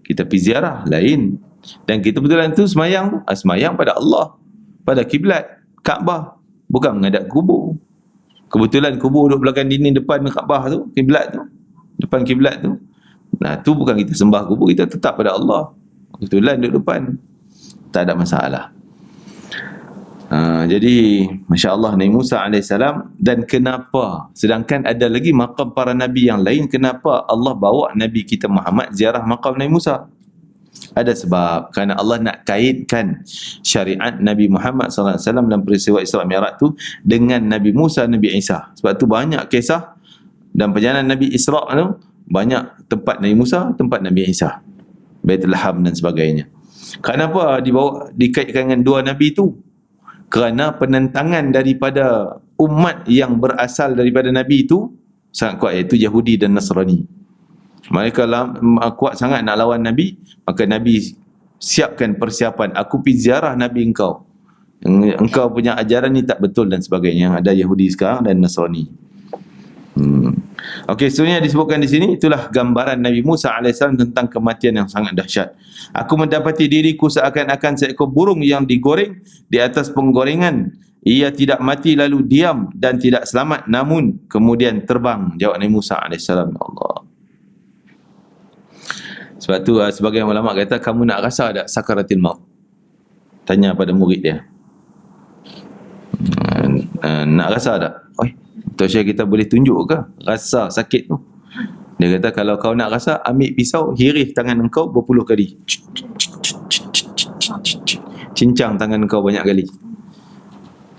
kita pergi ziarah lain. Dan kita betulan tu semayang pada Allah, pada kiblat Kaabah, bukan menghadap kubur. Kebetulan kubur duduk belakang dinding depan Kaabah tu, kiblat tu, depan kiblat tu. Nah, tu bukan kita sembah kubur, kita tetap pada Allah. Kebetulan duduk depan, tak ada masalah. Jadi Masya Allah Nabi Musa AS. Dan kenapa sedangkan ada lagi maqam para Nabi yang lain, kenapa Allah bawa Nabi kita Muhammad ziarah maqam Nabi Musa? Ada sebab, kerana Allah nak kaitkan syariat Nabi Muhammad SAW dalam peristiwa Isra Mi'raj tu dengan Nabi Musa, Nabi Isa. Sebab tu banyak kisah dan perjalanan Nabi Isra tu, banyak tempat Nabi Musa, tempat Nabi Isa, Baitul Laham dan sebagainya. Kenapa dikaitkan dengan dua Nabi tu? Kerana penentangan daripada umat yang berasal daripada Nabi itu sangat kuat, iaitu Yahudi dan Nasrani. Mereka kuat sangat nak lawan Nabi, maka Nabi siapkan persiapan, aku pergi ziarah Nabi engkau punya ajaran ni tak betul dan sebagainya. Ada Yahudi sekarang dan Nasrani. Okey, sebenarnya disebutkan di sini, itulah gambaran Nabi Musa AS tentang kematian yang sangat dahsyat. Aku mendapati diriku seakan-akan seekor burung yang digoreng di atas penggorengan. Ia tidak mati lalu diam dan tidak selamat, namun kemudian terbang, jawab Nabi Musa AS. Ya Allah. Sebab tu sebagian ulama kata, kamu nak rasa tak sakaratil maut? Tanya pada murid dia. Nak rasa tak? Tok Syekh kita boleh tunjuk ke rasa sakit tu? Dia kata, kalau kau nak rasa, ambil pisau, hirih tangan engkau berpuluh kali, cincang tangan engkau banyak kali.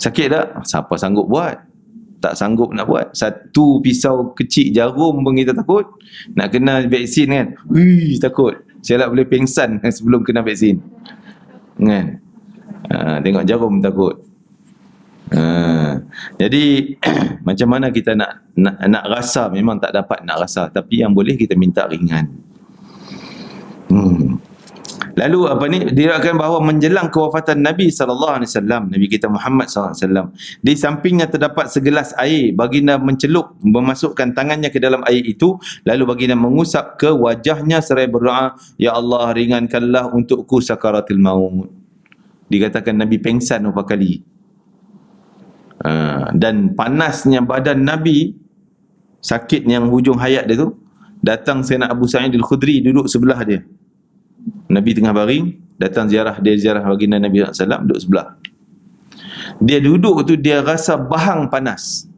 Sakit tak? Siapa sanggup buat? Tak sanggup nak buat. Satu pisau kecil jarum pun kita takut. Nak kena vaksin kan, takut. Saya tak boleh pengsan sebelum kena vaksin, kan? Tengok jarum takut. Jadi macam mana kita nak rasa? Memang tak dapat nak rasa, tapi yang boleh kita minta ringan. Lalu diriwayatkan bahawa menjelang kewafatan Nabi SAW, Nabi kita Muhammad SAW, di sampingnya terdapat segelas air. Baginda memasukkan tangannya ke dalam air itu, lalu baginda mengusap ke wajahnya seraya berdoa, Ya Allah, ringankanlah untukku sakaratul maut. Dikatakan Nabi pengsan beberapa kali. Dan panasnya badan Nabi, sakit yang hujung hayat dia tu, datang Sayyidina Abu Sa'id Al-Khudri duduk sebelah dia. Nabi tengah baring, datang ziarah baginda Nabi SAW, duduk sebelah. Dia duduk tu, dia rasa bahang panas.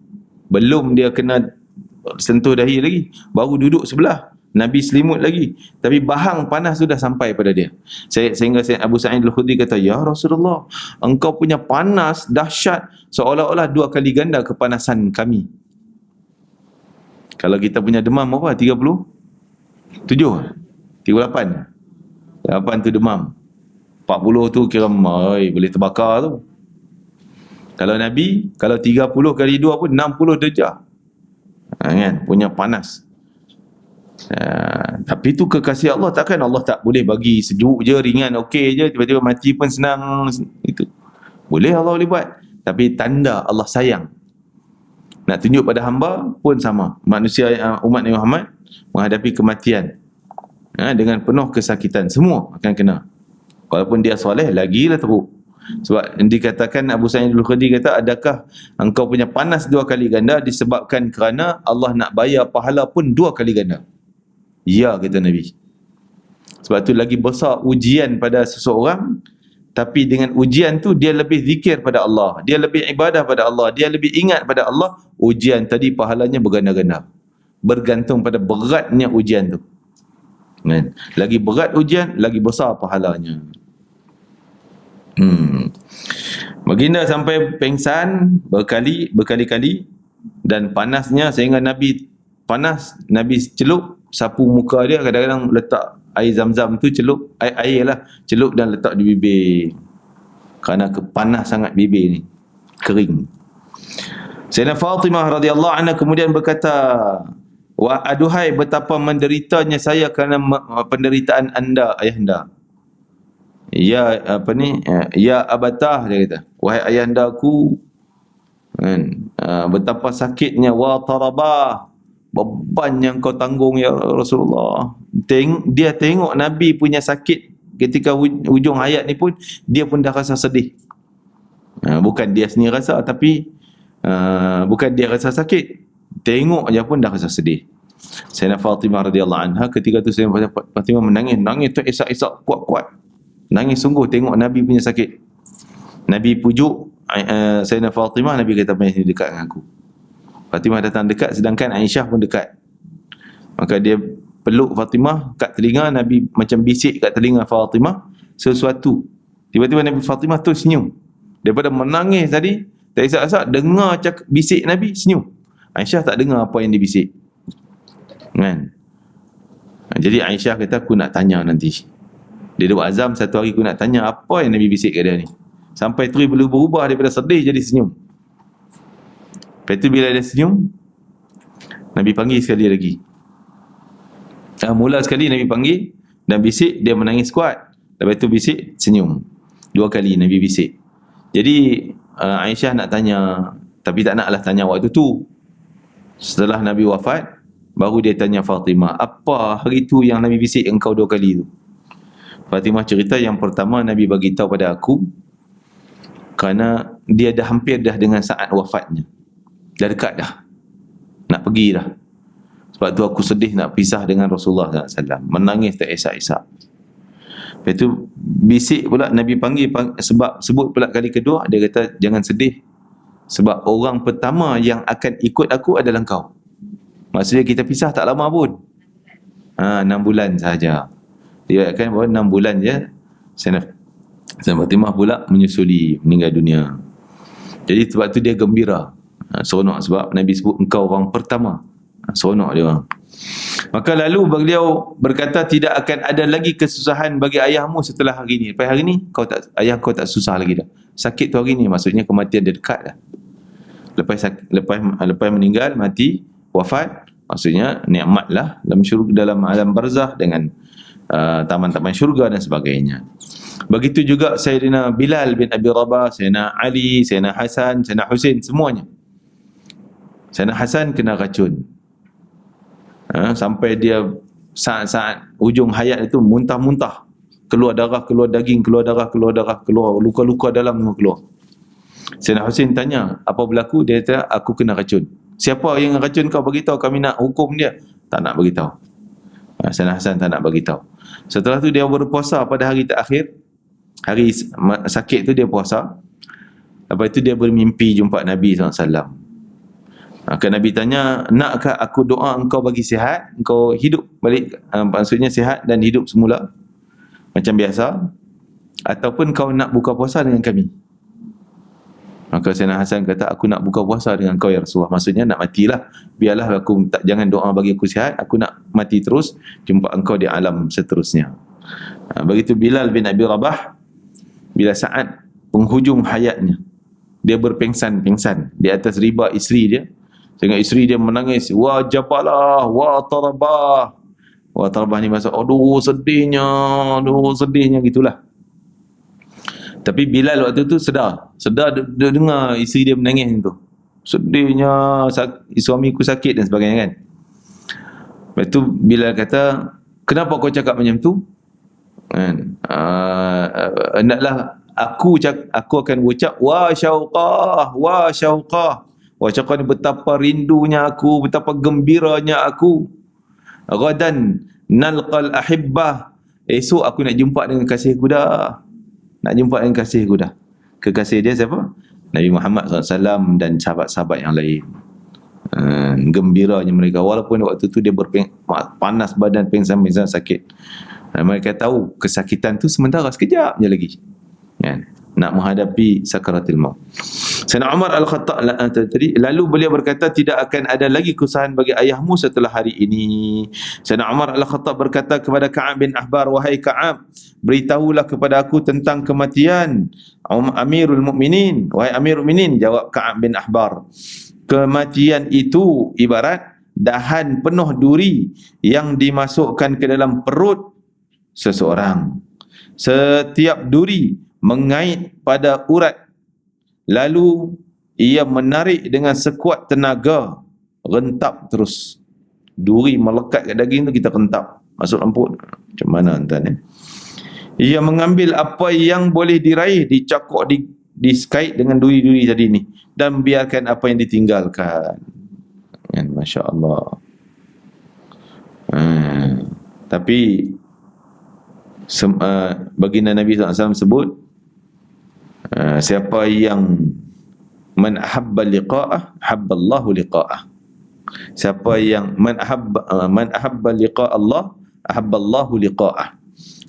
Belum dia kena sentuh dahi lagi, baru duduk sebelah. Nabi selimut lagi, tapi bahang panas tu dah sampai pada dia. Sehingga Abu Sa'id Al-Khudri kata, Ya Rasulullah, engkau punya panas dahsyat, seolah-olah 2 kali ganda kepanasan kami. Kalau kita punya demam apa? 37? 38? 8 tu demam, 40 tu kira boleh terbakar tu. Kalau Nabi, kalau 30 kali 2 pun 60 darjah, kan, punya panas. Tapi tu kekasih Allah. Takkan Allah tak boleh bagi sejuk je, ringan, okey je, tiba-tiba mati pun senang. Itu boleh, Allah boleh buat. Tapi tanda Allah sayang, nak tunjuk pada hamba pun sama. Manusia, umat Nabi Muhammad menghadapi kematian dengan penuh kesakitan, semua akan kena. Walaupun dia soleh, lagilah teruk. Sebab dikatakan, Abu Sa'id Al-Khudri kata, adakah engkau punya panas 2 kali ganda disebabkan kerana Allah nak bayar pahala pun 2 kali ganda? Ya, kata Nabi. Sebab tu lagi besar ujian pada seseorang, tapi dengan ujian tu dia lebih zikir pada Allah, dia lebih ibadah pada Allah, dia lebih ingat pada Allah, ujian tadi pahalanya berganda-ganda. Bergantung pada beratnya ujian tu. Lagi berat ujian, lagi besar pahalanya. Baginda sampai pengsan berkali-kali, dan panasnya sehingga Nabi panas, Nabi celup, sapu muka dia, kadang-kadang letak air zam-zam tu, celup air lah, celup dan letak di bibir. kerana panas sangat bibir ni, kering. Sayyidina Fatimah radhiyallahu anha kemudian berkata, "Wa aduhai betapa menderitanya saya kerana penderitaan anda ayahanda." Ya apa ni? Ya abatah, dia kata. Wahai ayahandaku, kan? Betapa sakitnya, wa tarabah, beban yang kau tanggung ya Rasulullah. Dia tengok Nabi punya sakit ketika hujung hayat ni pun, dia pun dah rasa sedih. Bukan dia sendiri rasa, tapi bukan dia rasa sakit, tengok je pun dah rasa sedih. Sayyidina Fatimah radhiyallahu anha ketika tu Sayyidina Fatimah menangis tu esak-esak kuat-kuat. Nangis sungguh tengok Nabi punya sakit. Nabi pujuk Sayyidina Fatimah, Nabi kata, "Mai sini dekat dengan aku." Fatimah datang dekat, sedangkan Aisyah pun dekat. Maka dia peluk Fatimah kat telinga, Nabi macam bisik kat telinga Fatimah sesuatu. Tiba-tiba Nabi Fatimah tu senyum. Daripada menangis tadi, tak esak-esak dengar bisik Nabi, senyum. Aisyah tak dengar apa yang dibisik. Kan? Jadi Aisyah kata, "Aku nak tanya nanti." Dia buat azam, satu hari aku nak tanya apa yang Nabi bisik kat dia ni. Sampai tu boleh berubah daripada sedih jadi senyum. Lepas tu bila dia senyum, Nabi panggil sekali lagi. Mula sekali Nabi panggil dan bisik, dia menangis kuat. Lepas tu bisik, senyum. 2 kali Nabi bisik. Jadi Aisyah nak tanya, tapi tak naklah tanya waktu tu. Setelah Nabi wafat, baru dia tanya Fatimah, "Apa hari tu yang Nabi bisik engkau 2 kali tu?" Fatimah cerita, yang pertama Nabi bagi tahu pada aku kerana dia dah hampir dah dengan saat wafatnya. Dah dekat dah. Nak pergi dah. Sebab tu aku sedih nak pisah dengan Rasulullah SAW. Menangis tak esak-esak. Lepas tu bisik pula Nabi panggil, sebab sebut pula kali kedua, dia kata, "Jangan sedih. Sebab orang pertama yang akan ikut aku adalah engkau." Maksudnya kita pisah tak lama pun. 6 bulan sahaja. Dia akan bahawa 6 bulan je Sayyidina Fatimah pula menyusuli, meninggal dunia. Jadi sebab tu dia gembira, seronok, sebab Nabi sebut engkau orang pertama. Seronok dia orang. Maka lalu beliau berkata, "Tidak akan ada lagi kesusahan bagi ayahmu setelah hari ini." Lepas hari ni ayah kau tak susah lagi dah. Sakit tu hari ni, maksudnya kematian dia dekat dah. Lepas meninggal, mati, wafat, maksudnya nikmatlah dalam alam barzah dengan taman-taman syurga dan sebagainya. Begitu juga Sayyidina Bilal bin Abi Rabah, Sayyidina Ali, Sayyidina Hasan, Sayyidina Husain, semuanya. Sayyidina Hasan kena racun. Sampai dia saat-saat hujung hayat itu muntah-muntah, keluar darah, keluar daging, keluar darah, keluar luka-luka dalam semua keluar. Sayyidina Husain tanya, "Apa berlaku?" Dia kata, "Aku kena racun." "Siapa yang racun kau? Beritahu, kami nak hukum dia." Tak nak beritahu. Sayyidina Hasan tak nak beritahu. Setelah tu dia berpuasa pada hari terakhir, hari sakit tu dia puasa. Lepas tu dia bermimpi jumpa Nabi SAW. Maka Nabi tanya, "Nakkah aku doa engkau bagi sihat, engkau hidup balik, maksudnya sihat dan hidup semula macam biasa, ataupun kau nak buka puasa dengan kami?" Maka Sayyidina Hasan kata, "Aku nak buka puasa dengan kau ya Rasulullah." Maksudnya nak matilah. Biarlah aku jangan doa bagi aku sihat, aku nak mati terus, jumpa engkau di alam seterusnya. Begitu Bilal bin Abi Rabah, bila saat penghujung hayatnya, dia berpengsan-pengsan di atas riba isteri dia. Sehingga isteri dia menangis, "Wa jabalah, wa tarabah." Wa tarabah ni maksud, aduh sedihnya gitulah. Tapi Bilal waktu tu sedar dia dengar isteri dia menangis tu. Sedihnya, suamiku sakit dan sebagainya kan. Lepas tu Bilal kata, "Kenapa kau cakap macam tu?" Kan? Hendaklah aku akan ucap, "Wa syauqah, wa syauqah." Wa syauqah ni betapa rindunya aku, betapa gembiranya aku. Ghadan nalqal ahibbah. Esok aku nak jumpa dengan kasihku dah. Nak jumpa dengan kasihku dah. Kekasih dia siapa? Nabi Muhammad SAW dan sahabat-sahabat yang lain. Gembiranya mereka, walaupun waktu tu dia panas badan, pingsan-pingsan, sakit. Dan mereka tahu kesakitan tu sementara, sekejap je lagi, kan? Nak menghadapi sakaratul maut. Sayyidina Umar Al-Khattab tadi, lalu beliau berkata, tidak akan ada lagi kesusahan bagi ayahmu setelah hari ini. Sayyidina Umar Al-Khattab berkata kepada Ka'ab bin Ahbar, wahai Ka'ab, beritahulah kepada aku tentang kematian. Amirul Mukminin, wahai Amirul Mukminin, jawab Ka'ab bin Ahbar, kematian itu ibarat dahan penuh duri yang dimasukkan ke dalam perut seseorang. Setiap duri mengait pada urat, lalu ia menarik dengan sekuat tenaga, rentap terus. Duri melekat kat daging tu, kita rentap masuk lamput. Macam mana tuan? Ia mengambil apa yang boleh diraih, dicakok, dikait dengan duri-duri tadi ni, dan biarkan apa yang ditinggalkan. Masya Allah. Tapi baginda Nabi SAW sebut, siapa yang man ahabba liqa'ah habballahu liqa'ah. Siapa yang man ahabba liqa' Allah ahabballahu liqa'ah.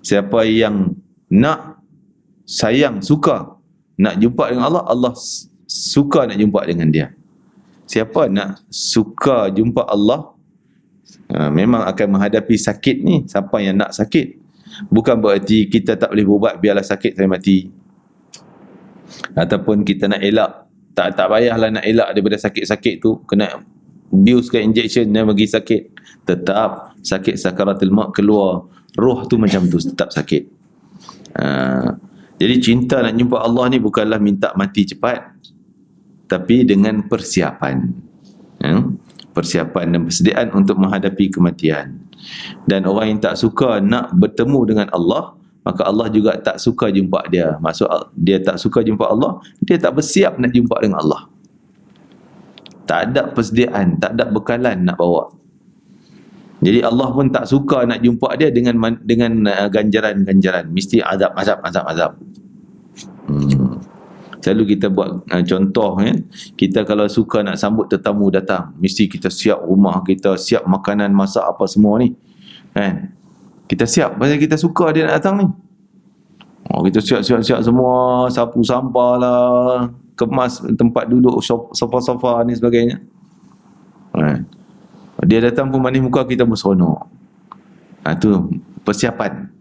Siapa yang nak, sayang, suka nak jumpa dengan Allah, Allah suka nak jumpa dengan dia. Siapa nak suka jumpa Allah, memang akan menghadapi sakit ni. Siapa yang nak sakit, bukan bererti kita tak boleh berubat, biarlah sakit saya mati, ataupun kita nak elak. Tak payahlah nak elak daripada sakit-sakit tu, kena abuse ke injection yang bagi sakit. Tetap sakit sakaratul maut keluar, roh tu macam tu, tetap sakit. Jadi cinta nak jumpa Allah ni bukanlah minta mati cepat, tapi dengan persiapan. Persiapan dan persediaan untuk menghadapi kematian. Dan orang yang tak suka nak bertemu dengan Allah, maka Allah juga tak suka jumpa dia. Maksud dia tak suka jumpa Allah, dia tak bersiap nak jumpa dengan Allah. Tak ada persediaan, tak ada bekalan nak bawa. Jadi Allah pun tak suka nak jumpa dia dengan ganjaran-ganjaran. Mesti azab. Selalu kita buat contoh, kita kalau suka nak sambut tetamu datang, mesti kita siap rumah kita, siap makanan, masak apa semua ni, kan? Kita siap pasal kita suka dia nak datang ni. Kita siap semua, sapu sampah lah, kemas tempat duduk, sofa-sofa ni sebagainya. Dia datang pun manis muka, kita pun seronok. Tu persiapan.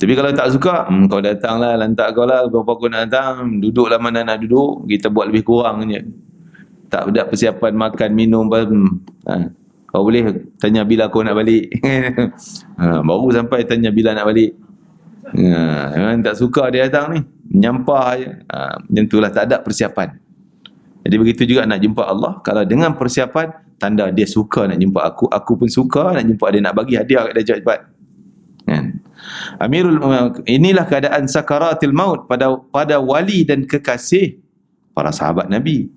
Tapi kalau tak suka, kau datang lah, lantak kau lah, berapa kau nak datang, duduklah mana nak duduk, kita buat lebih kurang je. Tak ada persiapan makan, minum. Kau boleh tanya bila kau nak balik. Baru sampai tanya bila nak balik. Tak suka dia datang ni, menyampah je. Macam itulah, tak ada persiapan. Jadi begitu juga nak jumpa Allah. Kalau dengan persiapan, tanda dia suka nak jumpa aku, aku pun suka nak jumpa dia, nak bagi hadiah kat dia cepat. Inilah keadaan sakaratil maut pada wali dan kekasih para sahabat Nabi.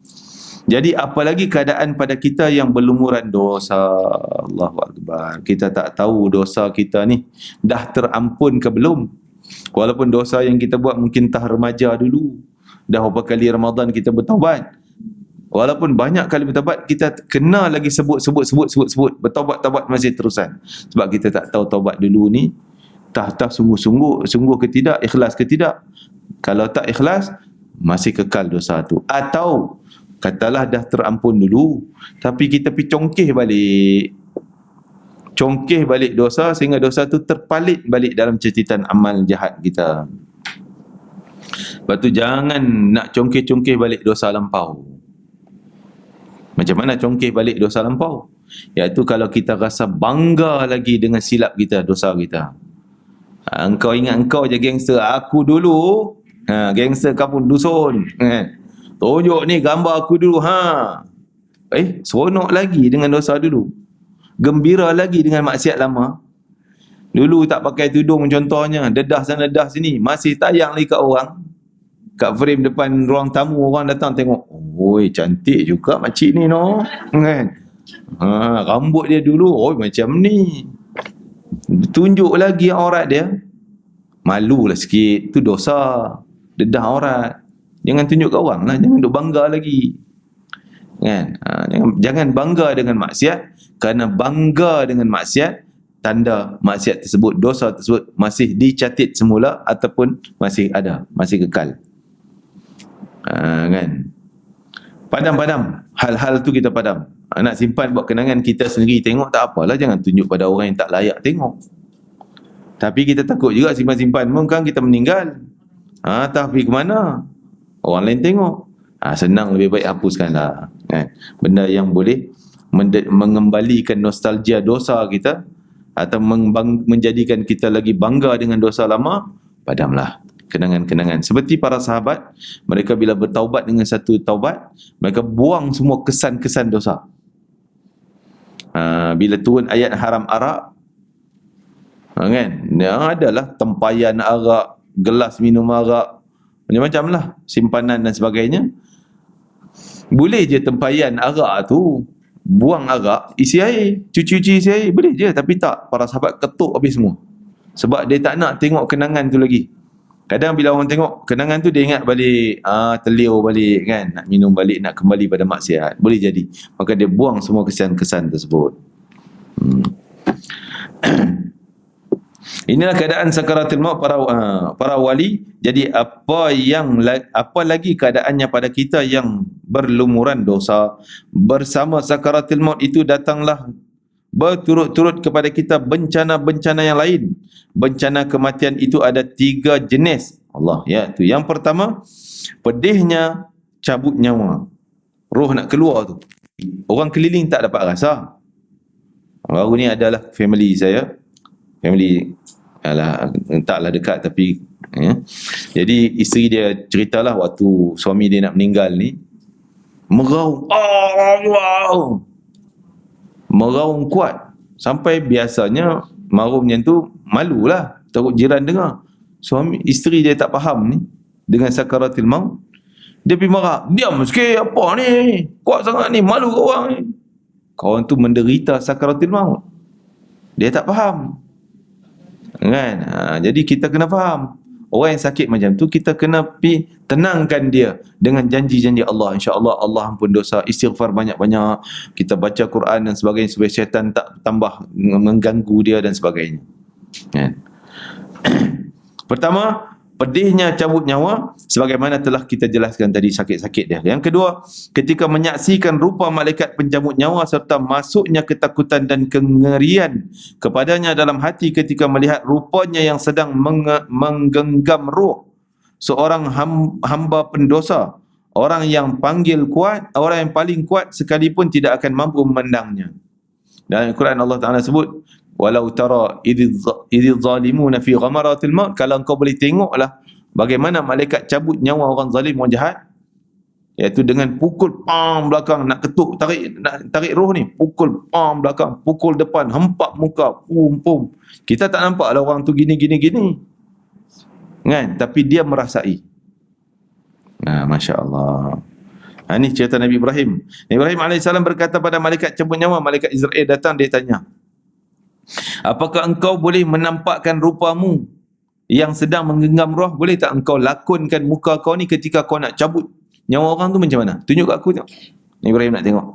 Jadi apalagi keadaan pada kita yang berlumuran dosa. Allahu Akbar. Kita tak tahu dosa kita ni dah terampun ke belum. Walaupun dosa yang kita buat mungkin tah remaja dulu, dah berapa kali Ramadan kita bertaubat. Walaupun banyak kali bertaubat, kita kena lagi sebut. Bertaubat masih terusan. Sebab kita tak tahu taubat dulu ni tah sungguh ke tidak, ikhlas ke tidak. Kalau tak ikhlas, masih kekal dosa tu. Atau katalah dah terampun dulu, tapi kita pergi congkeh balik dosa, sehingga dosa tu terpalit balik dalam catatan amal jahat kita. Lepas tu jangan nak congkeh balik dosa lampau. Macam mana congkeh balik dosa lampau? Iaitu kalau kita rasa bangga lagi dengan silap kita, dosa kita. Engkau ingat engkau je gangster, aku dulu gangster kampung dusun, tunjuk ni gambar aku dulu. Seronok lagi dengan dosa dulu, gembira lagi dengan maksiat lama. Dulu tak pakai tudung contohnya, dedah sana dedah sini, masih tayang lagi kat orang, kat frame depan ruang tamu, orang datang tengok, oi cantik juga makcik ni no, kan? Rambut dia dulu, oi macam ni. Tunjuk lagi aurat dia, malulah sikit, tu dosa, dedah aurat. Jangan tunjuk kat orang lah, jangan duk bangga lagi, kan? Jangan bangga dengan maksiat, kerana bangga dengan maksiat tanda maksiat tersebut, dosa tersebut masih dicatat semula ataupun masih ada, masih kekal. Kan? Padam. Hal-hal tu kita padam. Nak simpan buat kenangan kita sendiri tengok tak apalah, jangan tunjuk pada orang yang tak layak tengok. Tapi kita takut juga simpan-simpan pun kan kita meninggal. Tapi ke mana? Orang lain tengok. Senang, lebih baik hapuskanlah. Kan? Benda yang boleh mengembalikan nostalgia dosa kita atau menjadikan kita lagi bangga dengan dosa lama, padamlah kenangan-kenangan. Seperti para sahabat, mereka bila bertaubat dengan satu taubat, mereka buang semua kesan-kesan dosa. Bila turun ayat haram arak, kan, adalah tempayan arak, gelas minum arak, macam-macam lah, simpanan dan sebagainya. Boleh je tempayan arak tu buang arak, isi air, cuci-cuci isi air, boleh je. Tapi tak, para sahabat ketuk habis semua, sebab dia tak nak tengok kenangan tu lagi. Kadang bila orang tengok kenangan tu, dia ingat balik, terliur balik kan, nak minum balik, nak kembali pada maksiat, boleh jadi. Maka dia buang semua kesan-kesan tersebut. Inilah keadaan sakaratul maut para wali. Jadi apa lagi keadaannya pada kita yang berlumuran dosa. Bersama sakaratul maut itu datanglah berturut-turut kepada kita bencana-bencana yang lain. Bencana kematian itu ada 3 jenis. Allah, ya, tu. Yang pertama, pedihnya cabut nyawa. Roh nak keluar tu. Orang keliling tak dapat rasa. Baru ni adalah family saya. Family taklah dekat tapi ya. Jadi isteri dia ceritalah waktu suami dia nak meninggal ni, meraung, meraung kuat sampai biasanya marumnya tu malulah, takut jiran dengar. Isteri dia tak faham ni dengan sakaratul maut, dia pergi marah, diam sikit, apa ni, kuat sangat ni, malu kat orang ni. Kawan tu menderita sakaratul maut, dia tak faham kan. Jadi kita kena faham, orang yang sakit macam tu kita kena pergi tenangkan dia dengan janji-janji Allah. InsyaAllah Allah ampun dosa, istighfar banyak-banyak, kita baca Quran dan sebagainya supaya syaitan tak tambah mengganggu dia dan sebagainya kan. Pertama, pedihnya cabut nyawa, sebagaimana telah kita jelaskan tadi sakit-sakit dia. Yang kedua, ketika menyaksikan rupa malaikat pencabut nyawa serta masuknya ketakutan dan kengerian kepadanya dalam hati ketika melihat rupanya yang sedang menggenggam roh seorang hamba pendosa, orang yang orang yang paling kuat sekalipun tidak akan mampu memandangnya. Dalam Al-Quran Allah Ta'ala sebut, walau tara idh zalimuna fi ghamaratil maut, kalau engkau boleh tengoklah bagaimana malaikat cabut nyawa orang zalim, orang jahat, iaitu dengan pukul belakang, nak ketuk, tarik roh ni, pukul belakang, pukul depan, hempak muka, pum. Kita tak nampak lah orang tu gini kan, tapi dia merasai. Masya Allah. Ini cerita Nabi Ibrahim. Nabi Ibrahim AS berkata pada malaikat cabut nyawa, malaikat Israel datang, dia tanya, apakah engkau boleh menampakkan rupamu yang sedang menggenggam roh? Boleh tak engkau lakonkan muka kau ni ketika kau nak cabut nyawa orang tu macam mana? Tunjuk kat aku tengok. Nabi Ibrahim nak tengok.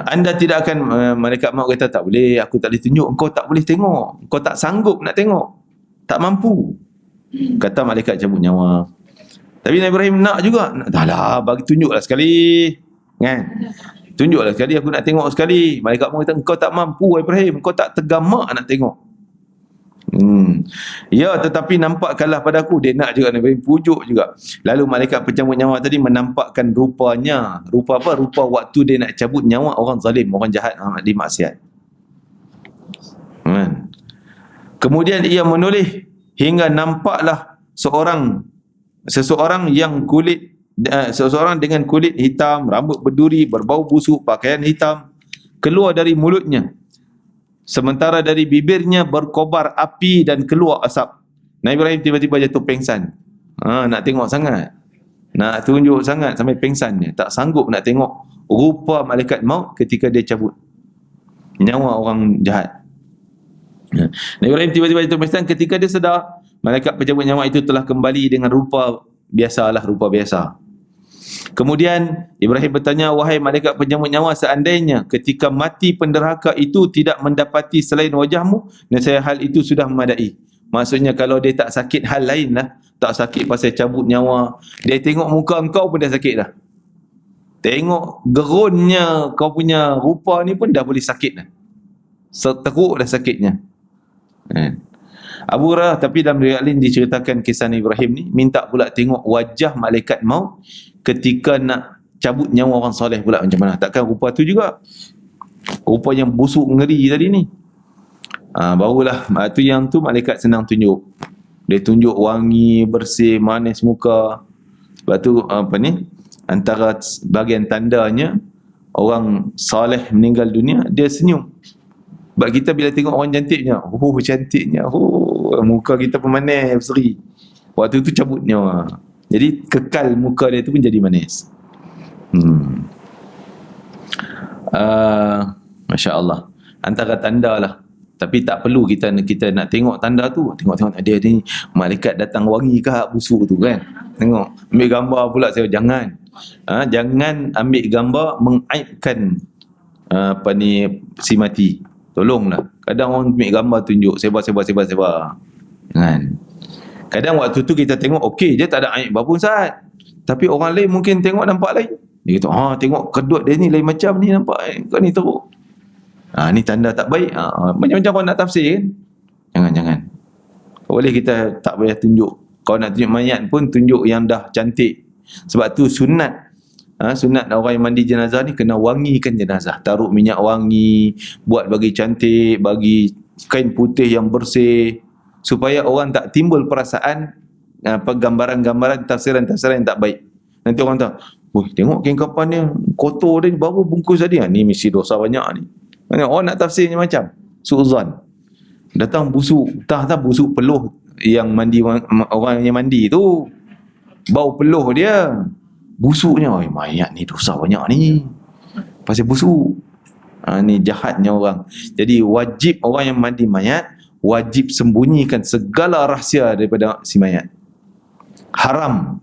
Anda tidak akan, malaikat maut kata tak boleh, aku tak boleh tunjuk, engkau tak boleh tengok, engkau tak sanggup nak tengok, tak mampu, kata malaikat cabut nyawa. Tapi Nabi Ibrahim nak juga, dahlah bagi tunjuklah sekali kan, tunjuklah sekali, aku nak tengok sekali. Malaikat maut kata, engkau tak mampu Ibrahim, engkau tak tergamak nak tengok. Ya, tetapi nampakkanlah padaku. Dia nak juga, Nabi Ibrahim pujuk juga. Lalu malaikat pencabut nyawa tadi menampakkan rupanya. Rupa apa? Rupa waktu dia nak cabut nyawa orang zalim, orang jahat, di maksiat. Kemudian ia menoleh hingga nampaklah seseorang dengan kulit hitam, rambut berduri, berbau busuk, pakaian hitam, keluar dari mulutnya, sementara dari bibirnya berkobar api dan keluar asap. Nabi Ibrahim tiba-tiba jatuh pengsan. Nak tengok sangat, nak tunjuk sangat sampai pengsannya, tak sanggup nak tengok rupa malaikat maut ketika dia cabut nyawa orang jahat. Nabi Ibrahim tiba-tiba jatuh pengsan ketika dia sedar malaikat pencabut nyawa itu telah kembali dengan rupa biasa. Kemudian Ibrahim bertanya, wahai malaikat pencabut nyawa, seandainya ketika mati penderhaka itu tidak mendapati selain wajahmu, nescaya hal itu sudah memadai. Maksudnya kalau dia tak sakit hal lain lah, tak sakit pasal cabut nyawa, dia tengok muka engkau pun dah sakit dah. Tengok gerunnya kau punya rupa ni pun dah boleh sakit dah. Seteruk dah sakitnya. Abu Hurairah, tapi dalam riwayat lain diceritakan kisah Nabi Ibrahim ni, minta pula tengok wajah malaikat maut ketika nak cabut nyawa orang soleh pula macam mana. Takkan rupa tu juga. Rupa yang busuk ngeri tadi ni. Barulah tu yang tu malaikat senang tunjuk. Dia tunjuk wangi, bersih, manis muka. Sebab tu antara bahagian tandanya orang soleh meninggal dunia, dia senyum. Sebab kita bila tengok orang cantiknya, cantiknya, muka kita pun manis, berseri. Waktu tu cabut nyawa. Jadi kekal muka dia tu pun jadi manis. Masya Allah. Antara tanda lah. Tapi tak perlu kita nak tengok tanda tu. Tengok dia ni malaikat datang wangi ke busuk tu kan. Tengok. Ambil gambar pula saya. Jangan. Jangan ambil gambar mengaibkan si mati. Tolonglah. Kadang orang ambil gambar tunjuk. Sebar. Jangan. Kadang waktu tu kita tengok okey je, tak ada aib apa pun Ustaz. Tapi orang lain mungkin tengok nampak lain. Dia kata, tengok kedut dia ni lain macam ni nampak. Kau ni teruk. Ni tanda tak baik. Macam-macam kau nak tafsir kan? Jangan. Boleh kita tak payah tunjuk. Kau nak tunjuk mayat pun tunjuk yang dah cantik. Sebab tu sunat. Sunat orang yang mandi jenazah ni kena wangikan jenazah. Taruh minyak wangi, buat bagi cantik, bagi kain putih yang bersih, supaya orang tak timbul perasaan gambaran-gambaran, tafsiran-tafsiran yang tak baik. Nanti orang tahu, tengok kain kapan dia kotor dia baru bungkus tadi. Ni mesti dosa banyak ni. Orang nak tafsirnya macam su'zan. Datang busuk, tak busuk peluh yang mandi, orang yang mandi tu bau peluh dia busuknya. Mayat ni dosa banyak ni pasal busuk. Ni jahatnya orang. Jadi wajib orang yang mandi mayat wajib sembunyikan segala rahsia daripada si mayat. Haram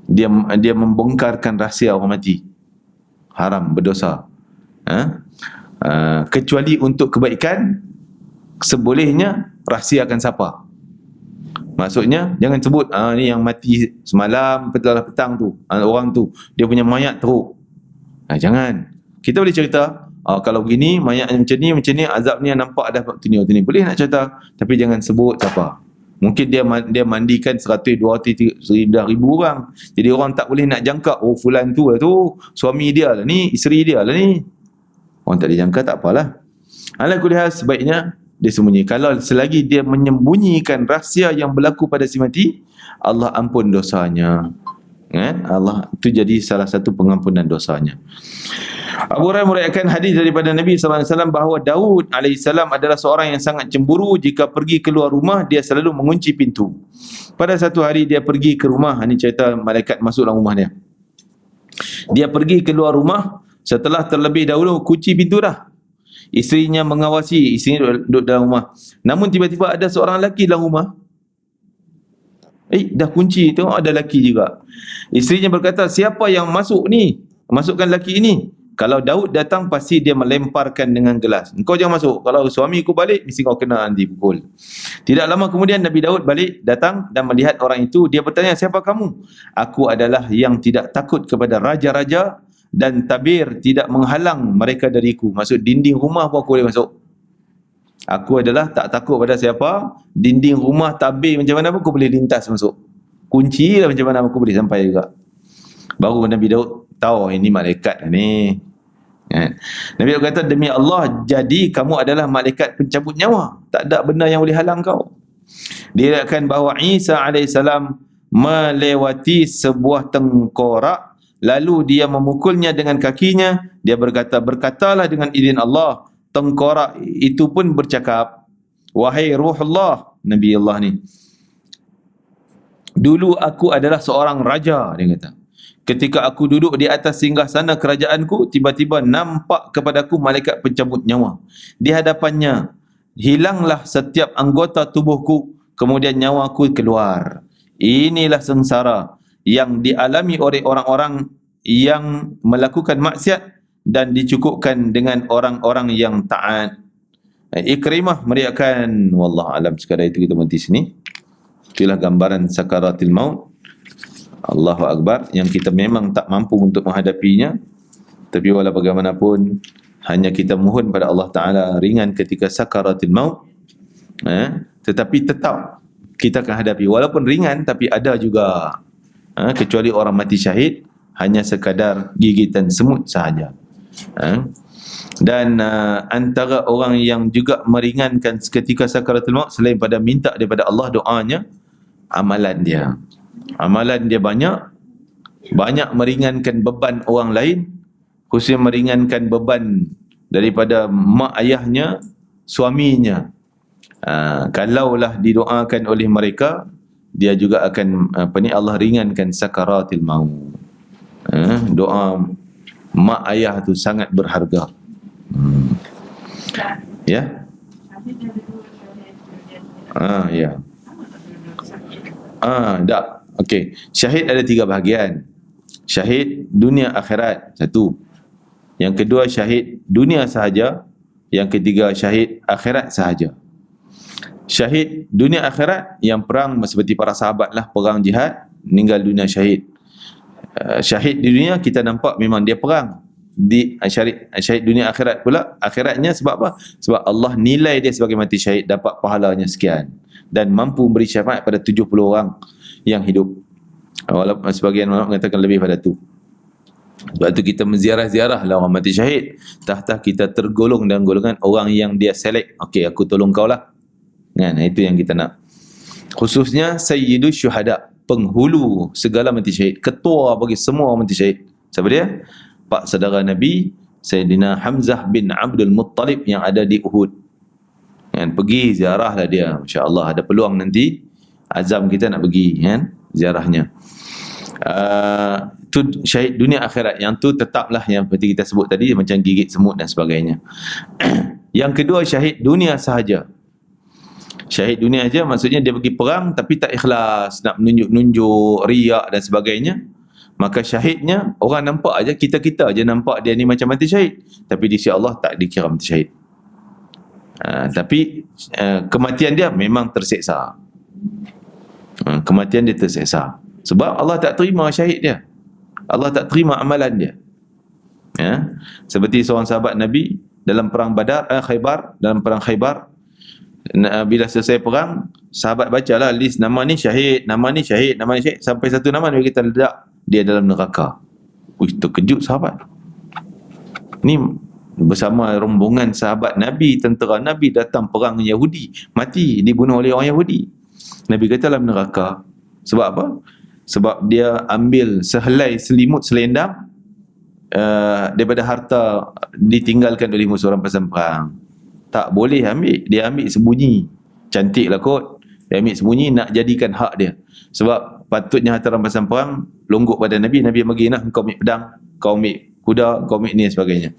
dia membongkarkan rahsia orang mati. Haram, berdosa. Kecuali untuk kebaikan, sebolehnya rahsiakan siapa. Maksudnya jangan sebut ni yang mati semalam petang tu, orang tu dia punya mayat teruk. Jangan. Kita boleh cerita kalau begini mayat macam ni azab ni nampak dah tu ni. Boleh nak cerita, tapi jangan sebut siapa. Mungkin dia mandikan 100, 200, 1,000 orang. Jadi orang tak boleh nak jangka, fulan tu lah tu, suami dia lah ni, isteri dia lah ni. Orang tak dijangka, tak apalah. Ala kulli hal, sebaiknya dia sembunyi. Kalau selagi dia menyembunyikan rahsia yang berlaku pada si mati, Allah ampun dosanya. Allah itu jadi salah satu pengampunan dosanya. Abu Hurairah meriwayatkan hadis daripada Nabi SAW bahawa Daud AS adalah seorang yang sangat cemburu. Jika pergi keluar rumah, dia selalu mengunci pintu. Pada satu hari dia pergi ke rumah, ini cerita malaikat masuk dalam rumah dia. Dia pergi keluar rumah, setelah terlebih dahulu kunci pintu dah. Isterinya mengawasi, isterinya duduk dalam rumah. Namun tiba-tiba ada seorang lelaki dalam rumah. Dah kunci, tengok ada lelaki juga. Isterinya berkata, siapa yang masuk ni? Masukkan lelaki ini. Kalau Daud datang, pasti dia melemparkan dengan gelas. Engkau jangan masuk. Kalau suami aku balik, mesti kau kena nanti pukul. Tidak lama kemudian Nabi Daud balik, datang dan melihat orang itu. Dia bertanya, siapa kamu? Aku adalah yang tidak takut kepada raja-raja dan tabir tidak menghalang mereka dariku. Maksud dinding rumah pun aku boleh masuk. Aku adalah tak takut pada siapa. Dinding rumah, tabir macam mana pun aku boleh lintas masuk. Kunci lah macam mana aku boleh sampai juga. Baru Nabi Daud tahu ini malaikat ni. Nabi Daud kata, demi Allah, jadi kamu adalah malaikat pencabut nyawa. Tak ada benda yang boleh halang kau. Diriwayatkan bahawa Isa AS melewati sebuah tengkorak, lalu dia memukulnya dengan kakinya. Dia berkata, berkatalah dengan izin Allah. Tengkorak itu pun bercakap, wahai Ruhullah, Nabi Allah ni, dulu aku adalah seorang raja. Dia kata, ketika aku duduk di atas singgasana kerajaanku, tiba-tiba nampak kepadaku malaikat pencabut nyawa. Di hadapannya hilanglah setiap anggota tubuhku, kemudian nyawaku keluar. Inilah sengsara yang dialami oleh orang-orang yang melakukan maksiat dan dicukupkan dengan orang-orang yang taat. Ikrimah meriwayatkan, wallahu alam. Sekadar itu kita berhenti sini. Itulah gambaran sakaratil maut. Allahu Akbar, yang kita memang tak mampu untuk menghadapinya, tapi walau bagaimanapun hanya kita mohon pada Allah Ta'ala ringan ketika sakaratul maut, tetapi tetap kita akan hadapi. Walaupun ringan, tapi ada juga, kecuali orang mati syahid hanya sekadar gigitan semut sahaja. Dan antara orang yang juga meringankan ketika sakaratul maut selain pada minta daripada Allah doanya, amalan dia. Amalan dia banyak meringankan beban orang lain, khususnya meringankan beban daripada mak ayahnya, suaminya. Kalaulah didoakan oleh mereka, dia juga akan Allah ringankan sakaratil maut. Doa mak ayah tu sangat berharga. Ya. Ya. Tak. Okey. Syahid ada 3 bahagian. Syahid dunia akhirat, satu. Yang kedua syahid dunia sahaja. Yang ketiga syahid akhirat sahaja. Syahid dunia akhirat yang perang seperti para sahabat lah, perang jihad, meninggal dunia syahid. Syahid di dunia kita nampak memang dia perang. Di syahid dunia akhirat pula, akhiratnya sebab apa? Sebab Allah nilai dia sebagai mati syahid, dapat pahalanya sekian dan mampu memberi syafaat pada 70 orang yang hidup. Walaupun sebagian ulama mengatakan lebih pada tu. Sebab tu kita menziarah-ziarah lah orang mati syahid, tahta kita tergolong dalam golongan orang yang dia select. Okey, aku tolong kau lah. Kan, itu yang kita nak. Khususnya Sayyidus Syuhada, penghulu segala mati syahid, ketua bagi semua orang mati syahid. Siapa dia? Pak saudara Nabi Sayyidina Hamzah bin Abdul Muttalib yang ada di Uhud. Kan, pergi ziarahlah dia. Masya-Allah, ada peluang nanti azam kita nak pergi kan ziarahnya. Tu syahid dunia akhirat, yang tu tetaplah yang seperti kita sebut tadi, macam gigit semut dan sebagainya. Yang kedua syahid dunia sahaja. Syahid dunia saja maksudnya dia pergi perang tapi tak ikhlas, nak menunjuk-nunjuk, riak dan sebagainya. Maka syahidnya orang nampak aja, kita aja nampak dia ni macam mati syahid, tapi di sisi Allah tak dikira mati syahid. Tapi kematian dia memang terseksa. Kematian dia terseksa sebab Allah tak terima syahid dia, Allah tak terima amalan dia. Seperti seorang sahabat Nabi dalam perang Badar, Khaybar, dalam perang Khaybar, bila selesai perang, sahabat bacalah list nama ni syahid, nama ni syahid, nama ni syahid, sampai satu nama Nabi kita ledak, dia dalam neraka. Terkejut sahabat. Ni bersama rombongan sahabat Nabi, tentera Nabi datang perang Yahudi, mati dibunuh oleh orang Yahudi. Nabi kata dalam neraka. Sebab apa? Sebab dia ambil sehelai selimut selendang daripada harta ditinggalkan oleh musuh rampasan perang. Tak boleh ambil, dia ambil sembunyi. Cantiklah kot, dia ambil sembunyi nak jadikan hak dia. Sebab patutnya harta rampasan perang longgok pada Nabi, Nabi bagi, nah kau ambil pedang, kau ambil kuda, kau ambil ni sebagainya.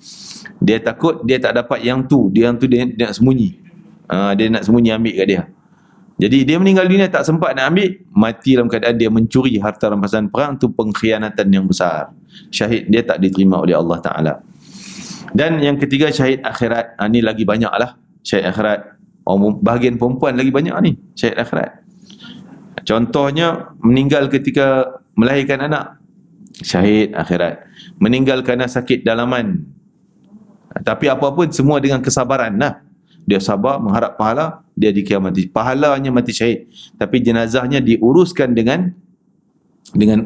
Dia takut dia tak dapat yang tu, dia nak sembunyi. Dia nak sembunyi ambil kat dia. Jadi dia meninggal dunia tak sempat nak ambil, mati dalam keadaan dia mencuri harta rampasan perang. Tu pengkhianatan yang besar. Syahid dia tak diterima oleh Allah Ta'ala. Dan yang ketiga syahid akhirat. Ni lagi banyak lah syahid akhirat. Bahagian perempuan lagi banyak ni syahid akhirat. Contohnya meninggal ketika melahirkan anak, syahid akhirat. Meninggal kerana sakit dalaman, tapi apa pun semua dengan kesabaran lah. Dia sabar, mengharap pahala, dia dikira mati. Pahalanya mati syahid, tapi jenazahnya diuruskan dengan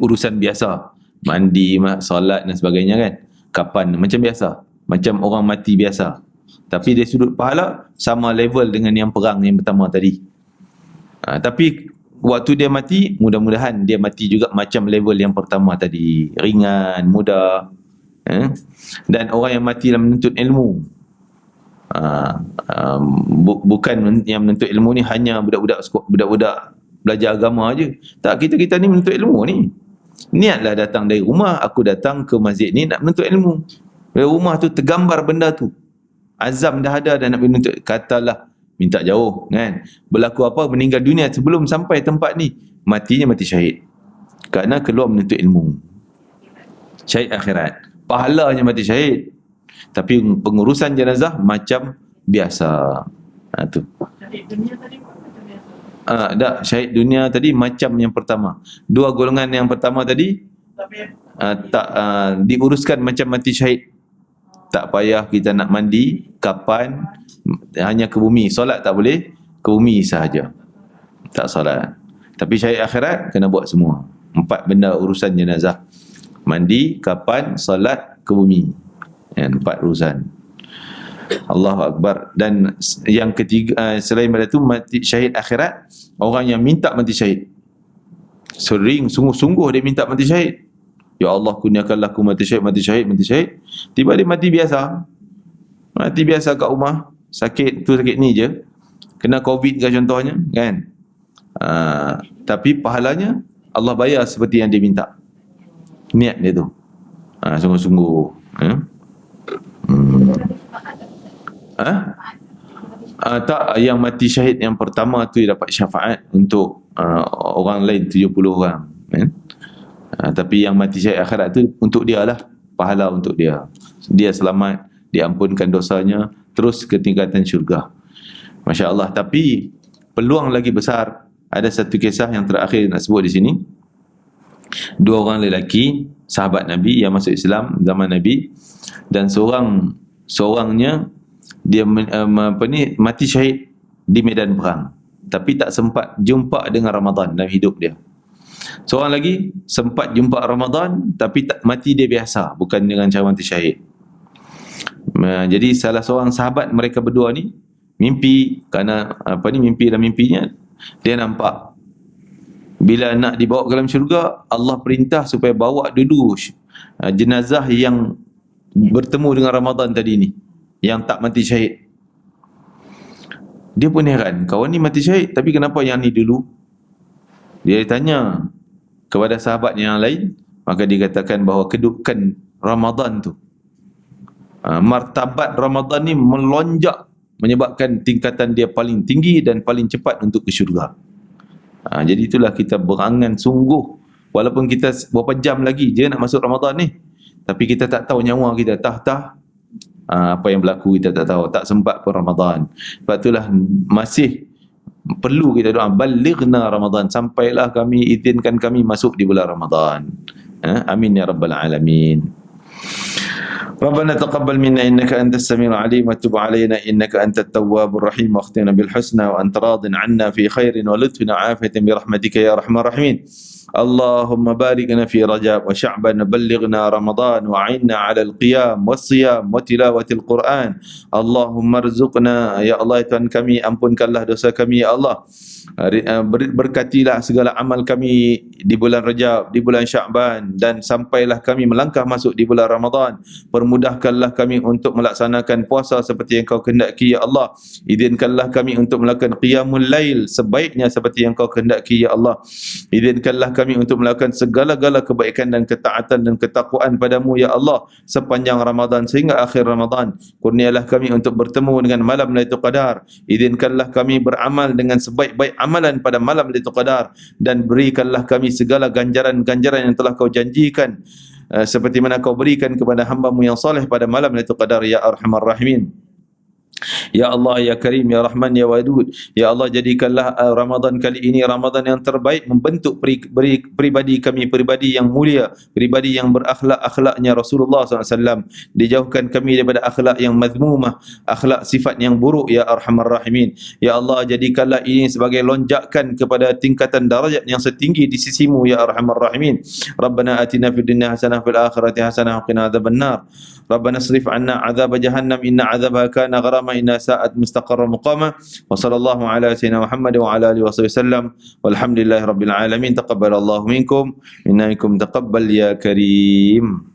urusan biasa. Mandi, solat dan sebagainya kan. Kapan, macam biasa, macam orang mati biasa. Tapi dari sudut pahala sama level dengan yang perang yang pertama tadi. Tapi waktu dia mati, mudah-mudahan dia mati juga macam level yang pertama tadi, ringan, mudah. Dan orang yang mati dalam menuntut ilmu, bukan yang menuntut ilmu ni hanya budak-budak belajar agama aja. Tak, kita ni menuntut ilmu ni. Niatlah datang dari rumah, aku datang ke masjid ni nak menuntut ilmu. Dari rumah tu tergambar benda tu, azam dah ada dan nak menuntut. Katalah minta jauh kan, berlaku apa, meninggal dunia sebelum sampai tempat ni, matinya mati syahid kerana keluar menuntut ilmu. Syahid akhirat, pahalanya mati syahid, tapi pengurusan jenazah macam biasa. Tu syahid dunia tadi macam biasa. Tak, syahid dunia tadi macam yang pertama. Dua golongan yang pertama tadi diuruskan macam mati syahid. Tak payah kita nak mandi, kapan, hanya ke bumi. Solat tak boleh, ke bumi sahaja. Tak solat. Tapi syahid akhirat kena buat semua. 4 benda urusan jenazah. Mandi, kapan, solat, ke bumi. 4 urusan. Allahu Akbar. Dan yang ketiga, selain daripada itu, mati syahid akhirat, orang yang minta mati syahid. Sering, sungguh-sungguh dia minta mati syahid. Ya Allah, kurniakanlah aku mati syahid, mati syahid, mati syahid. Tiba dia mati biasa. Mati biasa kat rumah. Sakit tu sakit ni je. Kena COVID ke contohnya, kan? Tapi pahalanya Allah bayar seperti yang dia minta. Niat dia tu. Sungguh-sungguh. Tak, yang mati syahid yang pertama tu dia dapat syafaat untuk orang lain 70 orang, kan? Tapi yang mati syahid akhirat tu untuk dia lah, pahala untuk dia. Dia selamat, diampunkan dosanya, terus ke tingkatan syurga. Masya Allah. Tapi peluang lagi besar. Ada satu kisah yang terakhir nak sebut di sini. 2 orang lelaki sahabat Nabi yang masuk Islam zaman Nabi, dan seorangnya dia mati syahid di medan perang, tapi tak sempat jumpa dengan Ramadan dalam hidup dia. Seorang lagi sempat jumpa Ramadan, tapi tak, mati dia biasa, bukan dengan cara mati syahid. Jadi salah seorang sahabat mereka berdua ni mimpi, kerana mimpi dalam mimpinya dia nampak bila nak dibawa ke dalam syurga, Allah perintah supaya bawa dulu jenazah yang bertemu dengan Ramadan tadi ni, yang tak mati syahid. Dia pun heran, kawan ni mati syahid, tapi kenapa yang ni dulu? Dia tanya kepada sahabat yang lain, maka dikatakan bahawa kedudukan Ramadan tu, martabat Ramadan ni melonjak, menyebabkan tingkatan dia paling tinggi dan paling cepat untuk ke syurga. Jadi itulah kita berangan sungguh, walaupun kita berapa jam lagi je nak masuk Ramadan ni, tapi kita tak tahu nyawa kita, apa yang berlaku kita tak tahu, tak sempat pun Ramadan. Sebab itulah masih perlu kita doa, balighna Ramadan, sampailah kami, izinkan kami masuk di bulan Ramadan. Amin ya rabbal alamin. ربنا تقبل منا إنك أنت السميع العليم وتب علينا إنك أنت التواب الرحيم واختنا بالحسنى وأنت راض عنا في خير ولطف وعافية برحمتك يا أرحم الراحمين. اللهم بارك لنا في رجب وشعبان، بلغنا رمضان وعنا على القيام والصيام وتلاوة القرآن. اللهم ارزقنا يا الله Tuhan kami, ampunkanlah dosa kami ya Allah. Berkatilah segala amal kami di bulan Rajab, di bulan Sya'ban, dan sampailah kami melangkah masuk di bulan Ramadan. Permudahkanlah kami untuk melaksanakan puasa seperti yang kau kehendaki ya Allah. Izinkanlah kami untuk melakukan qiyamul lail sebaiknya seperti yang kau kehendaki ya Allah. Izinkanlah kami untuk melakukan segala-gala kebaikan dan ketaatan dan ketakwaan padamu ya Allah sepanjang Ramadan sehingga akhir Ramadan. Kurnialah kami untuk bertemu dengan malam Lailatul Qadar. Izinkanlah kami beramal dengan sebaik-baik amalan pada malam Lailatul Qadar, dan berikanlah kami segala ganjaran-ganjaran yang telah kau janjikan, seperti mana kau berikan kepada hamba-Mu yang saleh pada malam Lailatul Qadar ya Arhamar Rahimin. Ya Allah, Ya Karim, Ya Rahman, Ya Wadud. Ya Allah, jadikanlah Ramadan kali ini Ramadan yang terbaik, membentuk pribadi kami, pribadi yang mulia, pribadi yang berakhlak-akhlaknya Rasulullah SAW. Dijauhkan kami daripada akhlak yang mazmumah, akhlak sifat yang buruk ya Arhamar Rahimin. Ya Allah, jadikanlah ini sebagai lonjakan kepada tingkatan darajat yang setinggi di sisimu ya Arhamar Rahimin. Rabbana atina fid dunya hasanah fil akhirati hasanah wa qina adzabannar. Rabbana asrif 'anna 'adzab jahannam inna 'adzabaha kana gharama inna sa'at mustaqarra muqama. Wa sallallahu ala sayyidina Muhammad wa ala alihi wasallam. Walhamdulillahi rabbil alamin. Taqabbalallahu minkum minna minkum taqabbal ya karim.